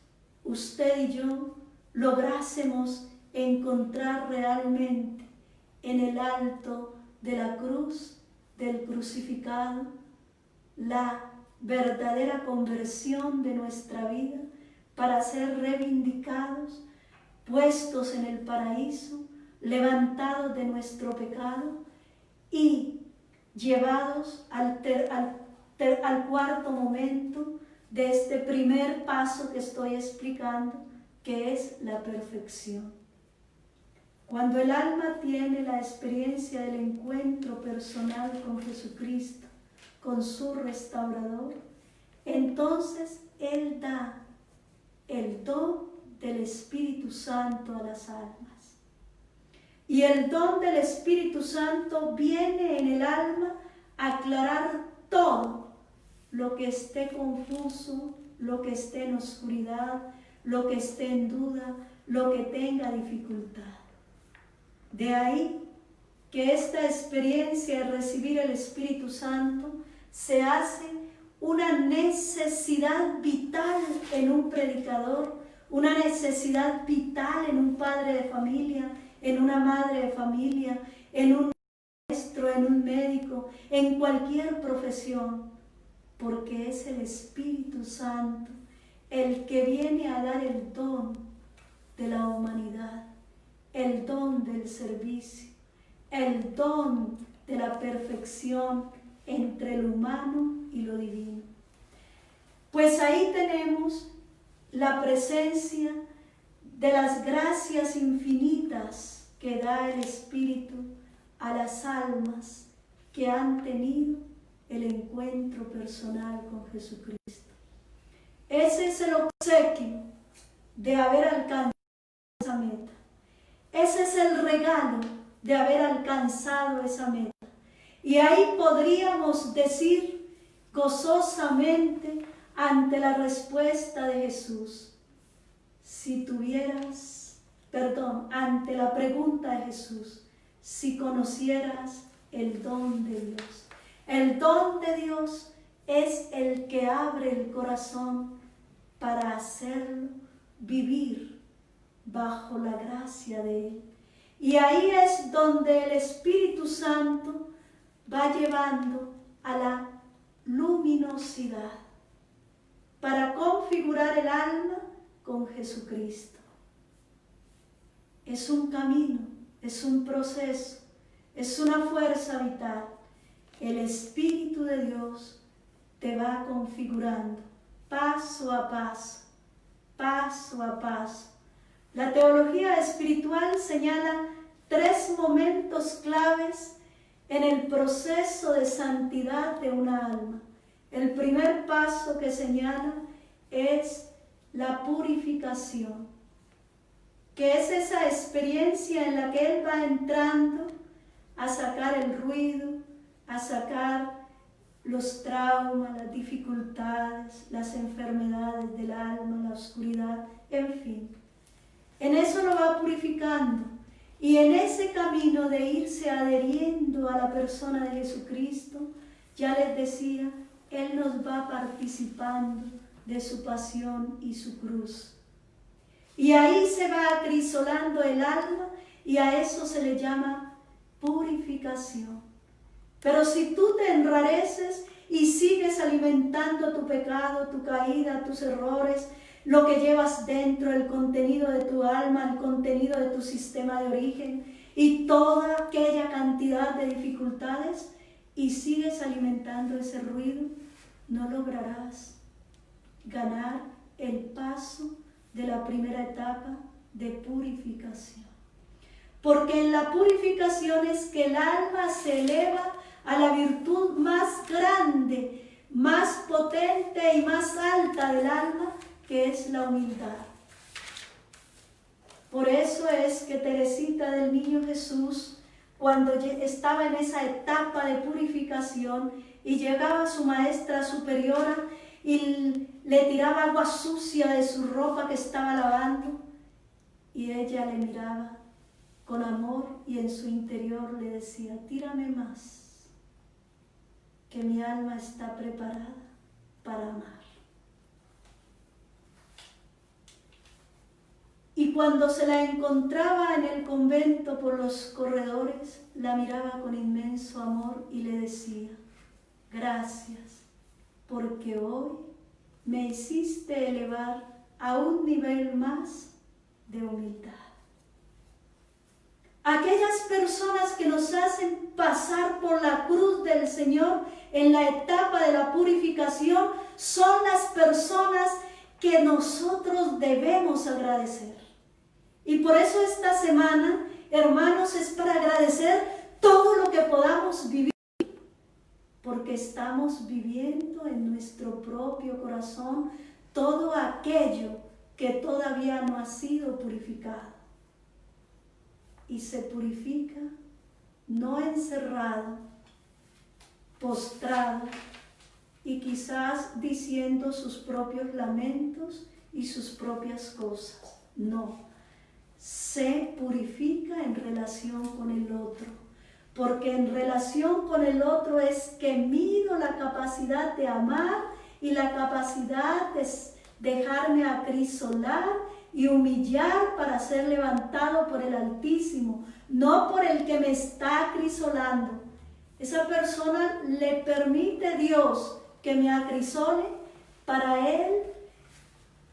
usted y yo, lográsemos encontrar realmente en el alto de la cruz del crucificado la verdadera conversión de nuestra vida para ser reivindicados, puestos en el paraíso, levantados de nuestro pecado y llevados al cuarto momento de este primer paso que estoy explicando, que es la perfección. Cuando el alma tiene la experiencia del encuentro personal con Jesucristo, con su restaurador, entonces Él da el don del Espíritu Santo a las almas. Y el don del Espíritu Santo viene en el alma a aclarar todo lo que esté confuso, lo que esté en oscuridad, lo que esté en duda, lo que tenga dificultad. De ahí que esta experiencia de recibir el Espíritu Santo se hace una necesidad vital en un predicador, una necesidad vital en un padre de familia, en una madre de familia, en un maestro, en un médico, en cualquier profesión, porque es el Espíritu Santo el que viene a dar el don de la humanidad, el don del servicio, el don de la perfección entre lo humano y lo divino. Pues ahí tenemos la presencia de las gracias infinitas que da el Espíritu a las almas que han tenido el encuentro personal con Jesucristo. Ese es el obsequio de haber alcanzado esa meta. Ese es el regalo de haber alcanzado esa meta. Y ahí podríamos decir gozosamente ante la respuesta de Jesús, ante la pregunta de Jesús, si conocieras el don de Dios. El don de Dios es el que abre el corazón para hacerlo vivir bajo la gracia de Él. Y ahí es donde el Espíritu Santo va llevando a la luminosidad para configurar el alma con Jesucristo. Es un camino, es un proceso, es una fuerza vital. El Espíritu de Dios te va configurando paso a paso, paso a paso. La teología espiritual señala 3 momentos claves en el proceso de santidad de una alma. El primer paso que señala es la purificación, que es esa experiencia en la que Él va entrando a sacar el ruido, a sacar los traumas, las dificultades, las enfermedades del alma, la oscuridad, en fin. En eso lo va purificando. Y en ese camino de irse adheriendo a la persona de Jesucristo, ya les decía, Él nos va participando de su pasión y su cruz. Y ahí se va acrisolando el alma y a eso se le llama purificación. Pero si tú te enrareces y sigues alimentando tu pecado, tu caída, tus errores, lo que llevas dentro, el contenido de tu alma, el contenido de tu sistema de origen y toda aquella cantidad de dificultades, y sigues alimentando ese ruido, no lograrás ganar el paso de la primera etapa de purificación. Porque en la purificación es que el alma se eleva a la virtud más grande, más potente y más alta del alma, que es la humildad. Por eso es que Teresita del Niño Jesús, cuando estaba en esa etapa de purificación y llegaba su maestra superiora y le tiraba agua sucia de su ropa que estaba lavando, y ella le miraba con amor y en su interior le decía: tírame más, que mi alma está preparada para amar. Y cuando se la encontraba en el convento por los corredores, la miraba con inmenso amor y le decía: gracias, porque hoy me hiciste elevar a un nivel más de humildad. Aquellas personas que nos hacen pasar por la cruz del Señor en la etapa de la purificación son las personas que nosotros debemos agradecer. Y por eso esta semana, hermanos, es para agradecer todo lo que podamos vivir, porque estamos viviendo en nuestro propio corazón todo aquello que todavía no ha sido purificado. Y se purifica no encerrado, postrado y quizás diciendo sus propios lamentos y sus propias cosas. No, se purifica en relación con el otro, porque en relación con el otro es que mido la capacidad de amar y la capacidad de dejarme acrisolar y humillar para ser levantado por el Altísimo, no por el que me está acrisolando. Esa persona le permite Dios que me acrisole para Él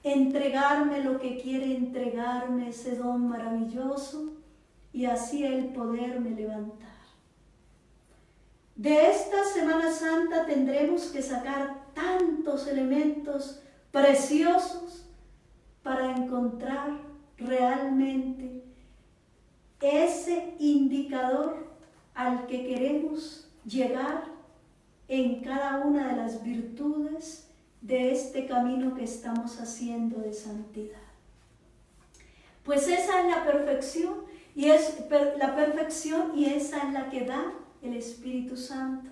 entregarme lo que quiere entregarme, ese don maravilloso, y así Él poderme levantar. De esta Semana Santa tendremos que sacar tantos elementos preciosos para encontrar realmente ese indicador al que queremos llegar en cada una de las virtudes de este camino que estamos haciendo de santidad. Pues esa es la perfección, y esa es la que da el Espíritu Santo.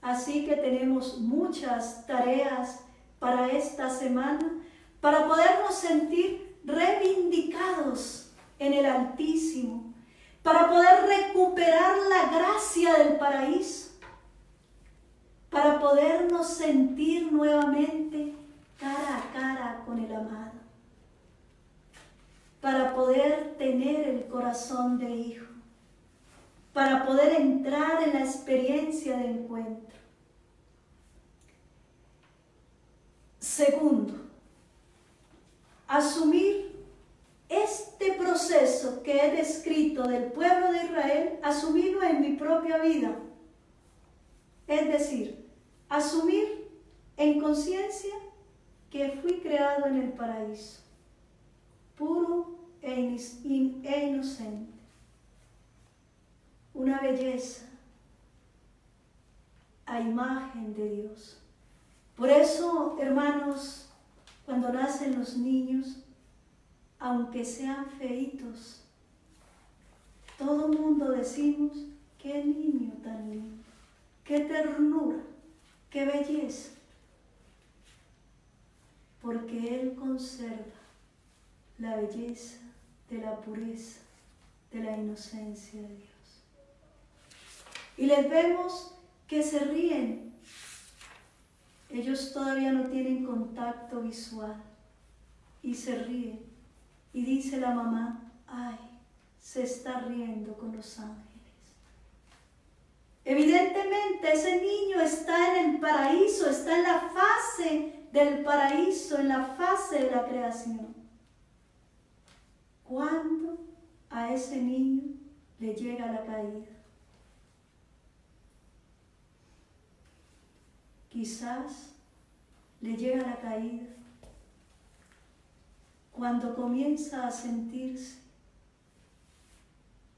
Así que tenemos muchas tareas para esta semana, para podernos sentir reivindicados en el Altísimo, para poder recuperar la gracia del paraíso, para podernos sentir nuevamente cara a cara con el amado, para poder tener el corazón de hijo, para poder entrar en la experiencia de encuentro. Segundo, asumir este proceso que he descrito del pueblo de Israel, asumirlo en mi propia vida. Es decir, asumir en conciencia que fui creado en el paraíso, puro e inocente. Una belleza a imagen de Dios. Por eso, hermanos, cuando nacen los niños, aunque sean feitos, todo el mundo decimos: qué niño tan lindo, qué ternura, qué belleza, porque Él conserva la belleza de la pureza, de la inocencia de Dios. Y les vemos que se ríen. Ellos todavía no tienen contacto visual y se ríen. Y dice la mamá: ay, se está riendo con los ángeles. Evidentemente ese niño está en el paraíso, está en la fase del paraíso, en la fase de la creación. ¿Cuándo a ese niño le llega la caída? Quizás le llega la caída cuando comienza a sentirse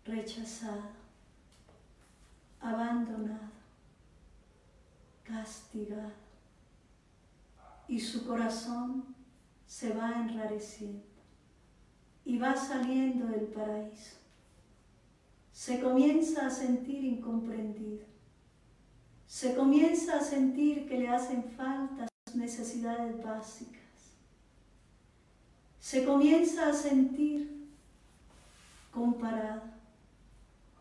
rechazado, abandonado, castigado, y su corazón se va enrareciendo y va saliendo del paraíso. Se comienza a sentir incomprendido, se comienza a sentir que le hacen falta sus necesidades básicas. Se comienza a sentir comparado.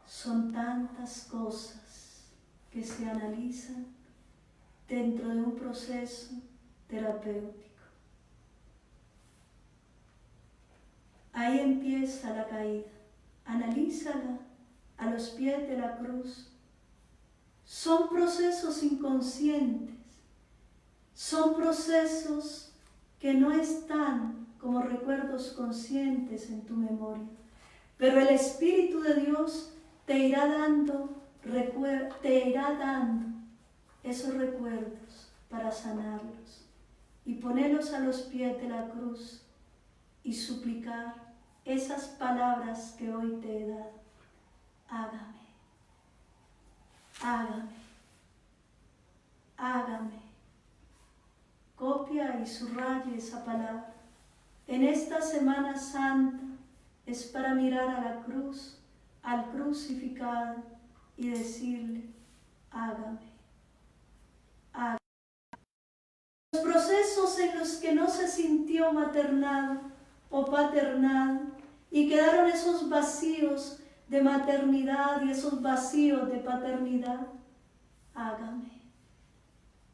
Son tantas cosas que se analizan dentro de un proceso terapéutico. Ahí empieza la caída. Analízala a los pies de la cruz. Son procesos inconscientes, son procesos que no están como recuerdos conscientes en tu memoria, pero el Espíritu de Dios te irá dando esos recuerdos para sanarlos y ponerlos a los pies de la cruz y suplicar esas palabras que hoy te he dado. Hágame, hágame, hágame. Copia y subraye esa palabra. En esta Semana Santa es para mirar a la cruz, al crucificado y decirle, hágame, hágame. Los procesos en los que no se sintió maternado o paternado y quedaron esos vacíos de maternidad y esos vacíos de paternidad, hágame,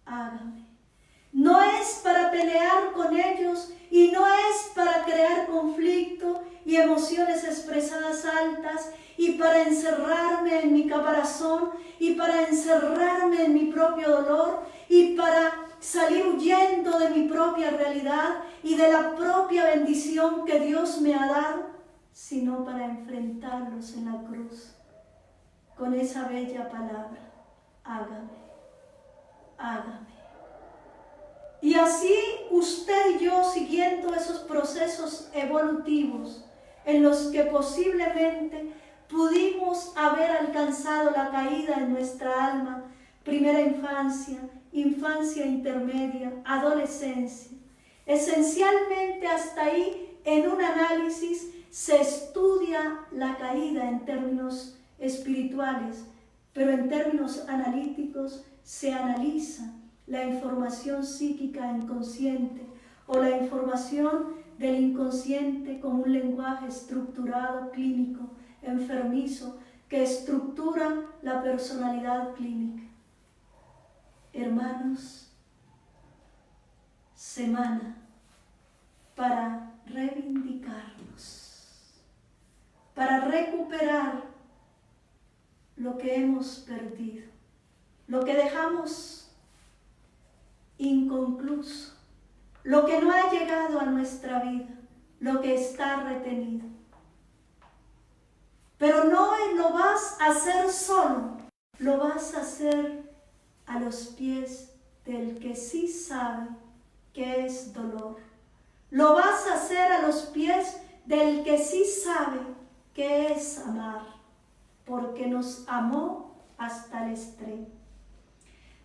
hágame. No es para pelear con ellos y no es para crear conflicto y emociones expresadas altas y para encerrarme en mi caparazón y para encerrarme en mi propio dolor y para salir huyendo de mi propia realidad y de la propia bendición que Dios me ha dado, sino para enfrentarlos en la cruz con esa bella palabra, hágame, hágame. Y así usted y yo, siguiendo esos procesos evolutivos en los que posiblemente pudimos haber alcanzado la caída en nuestra alma, primera infancia, infancia intermedia, adolescencia. Esencialmente hasta ahí, en un análisis, se estudia la caída en términos espirituales, pero en términos analíticos se analiza la información psíquica inconsciente o la información del inconsciente como un lenguaje estructurado, clínico, enfermizo, que estructura la personalidad clínica. Hermanos, semana para reivindicarnos, para recuperar lo que hemos perdido, lo que dejamos inconcluso, lo que no ha llegado a nuestra vida, lo que está retenido. Pero no lo vas a hacer solo, lo vas a hacer a los pies del que sí sabe qué es dolor. Lo vas a hacer a los pies del que sí sabe qué es amar, porque nos amó hasta el extremo.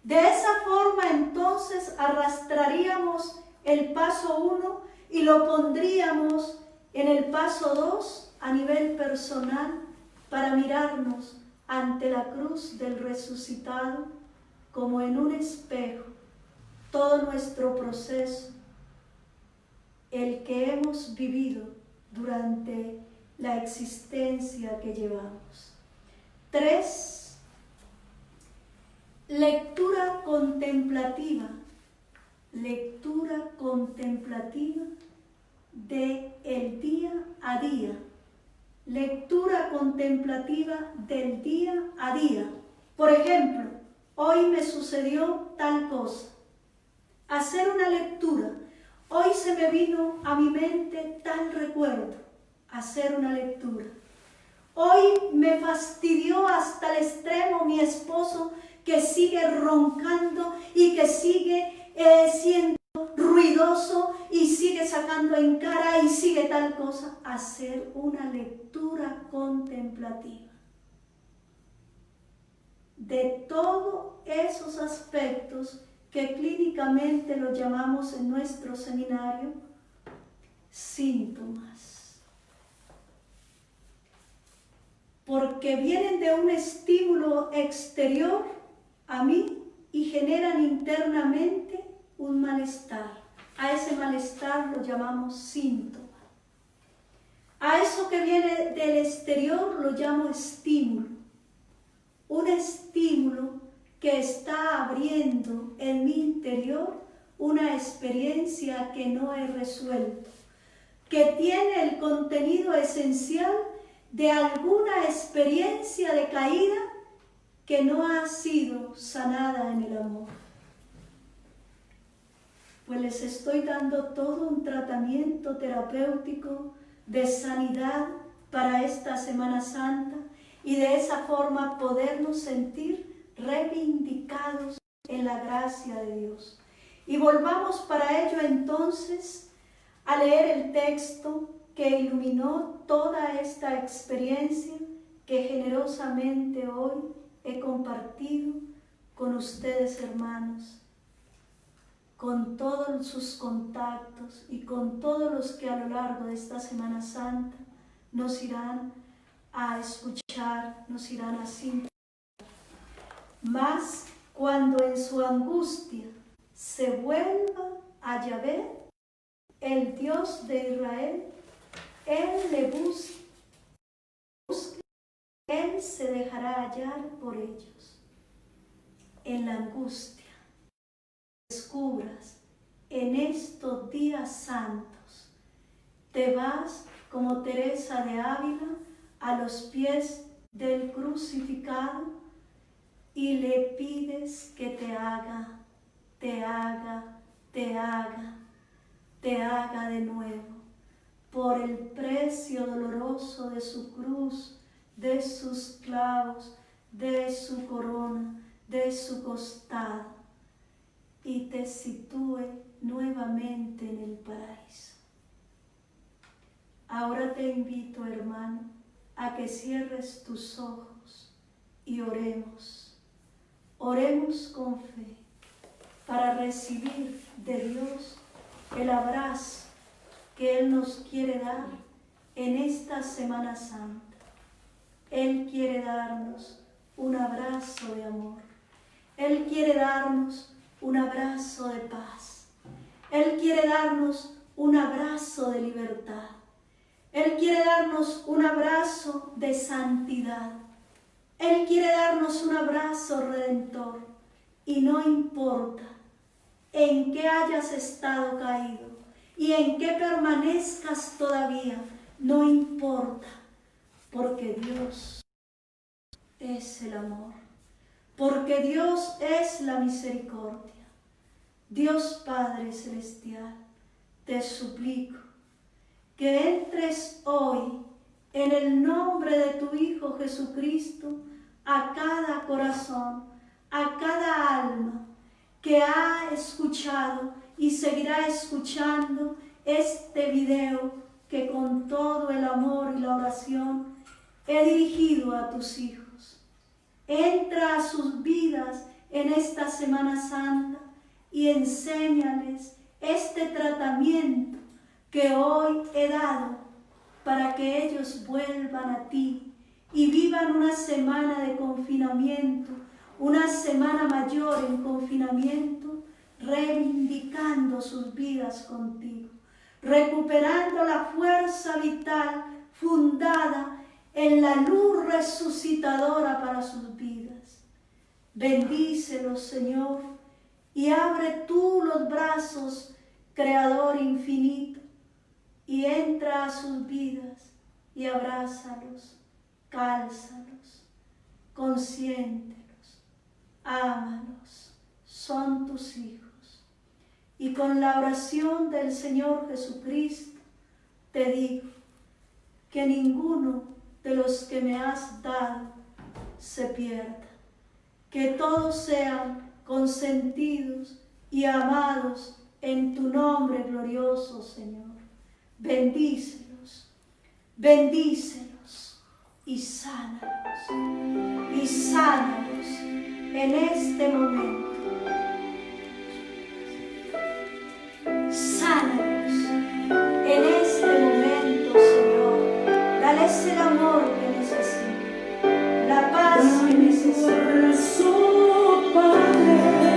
De esa forma entonces arrastraríamos el paso 1 y lo pondríamos en el paso 2 a nivel personal para mirarnos ante la cruz del resucitado como en un espejo, todo nuestro proceso, el que hemos vivido durante la existencia que llevamos. 3. Lectura contemplativa de el día a día. Lectura contemplativa del día a día. Por ejemplo, hoy me sucedió tal cosa. Hacer una lectura. Hoy se me vino a mi mente tal recuerdo. Hacer una lectura. Hoy me fastidió hasta el extremo mi esposo, que sigue roncando y que sigue siendo ruidoso y sigue sacando en cara y sigue tal cosa. Hacer una lectura contemplativa de todos esos aspectos que clínicamente lo llamamos en nuestro seminario síntomas. Porque vienen de un estímulo exterior a mí y generan internamente un malestar. A ese malestar lo llamamos síntoma. A eso que viene del exterior lo llamo estímulo. Un estímulo que está abriendo en mi interior una experiencia que no he resuelto, que tiene el contenido esencial de alguna experiencia de caída que no ha sido sanada en el amor. Pues les estoy dando todo un tratamiento terapéutico de sanidad para esta Semana Santa y de esa forma podernos sentir reivindicados en la gracia de Dios. Y volvamos para ello entonces a leer el texto que iluminó toda esta experiencia que generosamente hoy he compartido con ustedes, hermanos, con todos sus contactos y con todos los que a lo largo de esta Semana Santa nos irán a escuchar, nos irán a sintonizar. Mas cuando en su angustia se vuelva a Yahvé, el Dios de Israel, Él le busque, Él se dejará hallar por ellos. En la angustia descubras en estos días santos, te vas como Teresa de Ávila a los pies del crucificado y le pides que te haga de nuevo, por el precio doloroso de su cruz, de sus clavos, de su corona, de su costado, y te sitúe nuevamente en el paraíso. Ahora te invito, hermano, a que cierres tus ojos y oremos. Oremos con fe para recibir de Dios el abrazo que Él nos quiere dar en esta Semana Santa. Él quiere darnos un abrazo de amor. Él quiere darnos un abrazo de paz. Él quiere darnos un abrazo de libertad. Él quiere darnos un abrazo de santidad. Él quiere darnos un abrazo redentor. Y no importa en qué hayas estado caído y en qué permanezcas todavía, no importa, porque Dios es el amor, porque Dios es la misericordia. Dios Padre Celestial, te suplico que entres hoy en el nombre de tu Hijo Jesucristo a cada corazón, a cada alma que ha escuchado y seguirá escuchando este video que con todo el amor y la oración he dirigido a tus hijos. Entra a sus vidas en esta Semana Santa y enséñales este tratamiento que hoy he dado para que ellos vuelvan a ti y vivan una semana de confinamiento, una semana mayor en confinamiento, reivindicando sus vidas contigo, recuperando la fuerza vital fundada en la luz resucitadora para sus vidas. Bendícelos, Señor, y abre tú los brazos, Creador infinito, y entra a sus vidas y abrázalos, cálzalos, consiéntelos, ámalos, son tus hijos. Y con la oración del Señor Jesucristo te digo que ninguno de los que me has dado se pierda, que todos sean consentidos y amados en tu nombre glorioso, Señor. Bendícelos, bendícelos y sánalos en este momento. Sánalos en este momento, Señor. Dales el amor que necesitan, la paz que necesitan. Padre.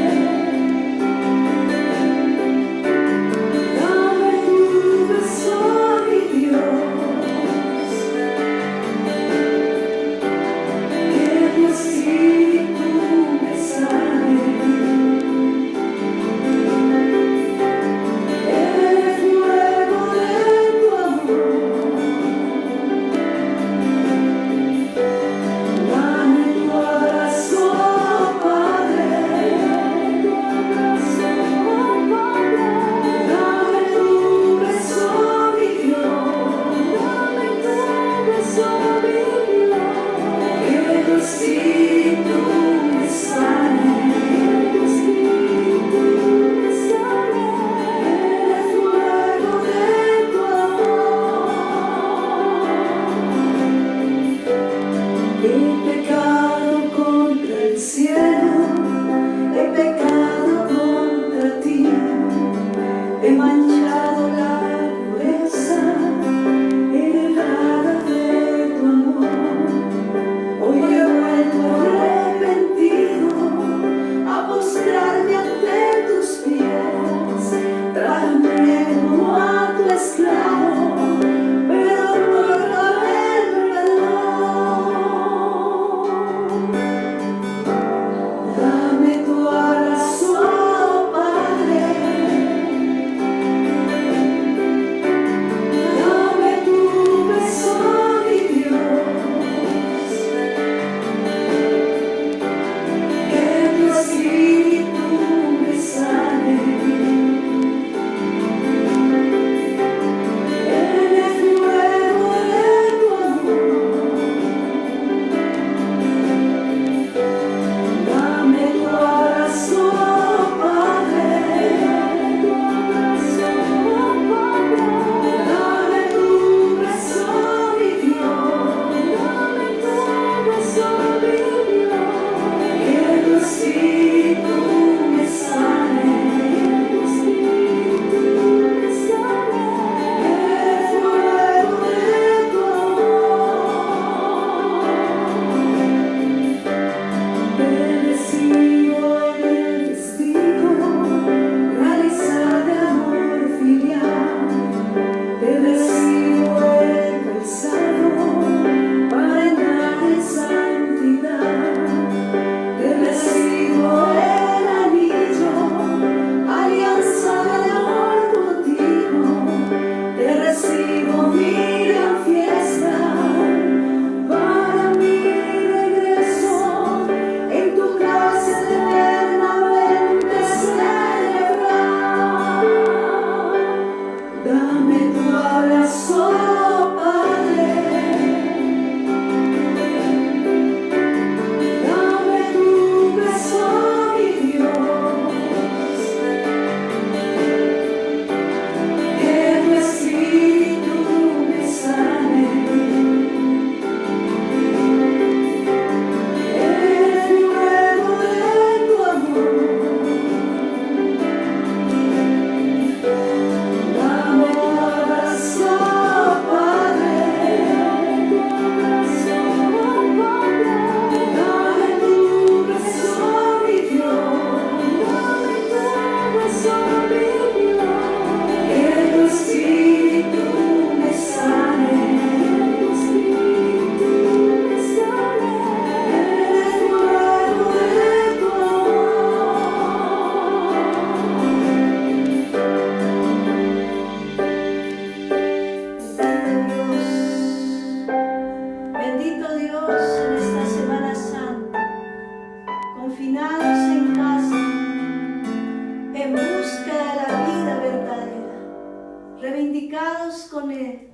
en busca de la vida verdadera, reivindicados con Él.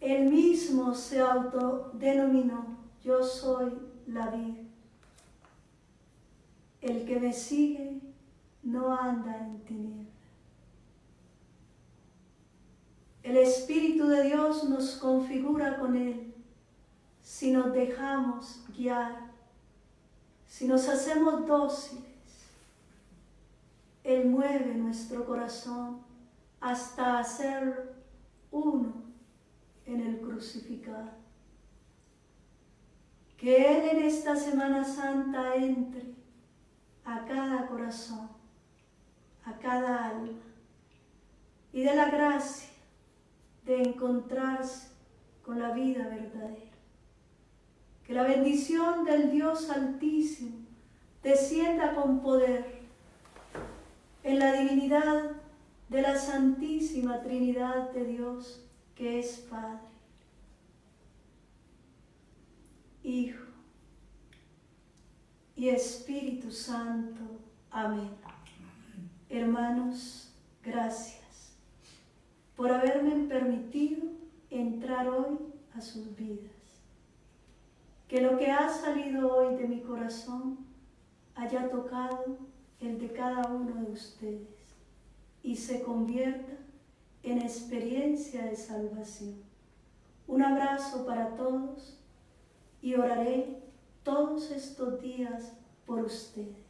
Él mismo se autodenominó: yo soy la vid. El que me sigue no anda en tinieblas. El Espíritu de Dios nos configura con Él si nos dejamos guiar, si nos hacemos dóciles. Él mueve nuestro corazón hasta hacerlo uno en el crucificado. Que Él en esta Semana Santa entre a cada corazón, a cada alma, y dé la gracia de encontrarse con la vida verdadera. Que la bendición del Dios Altísimo descienda con poder en la divinidad de la Santísima Trinidad de Dios, que es Padre, Hijo y Espíritu Santo. Amén. Hermanos, gracias por haberme permitido entrar hoy a sus vidas. Que lo que ha salido hoy de mi corazón haya tocado el de cada uno de ustedes y se convierta en experiencia de salvación. Un abrazo para todos y oraré todos estos días por ustedes.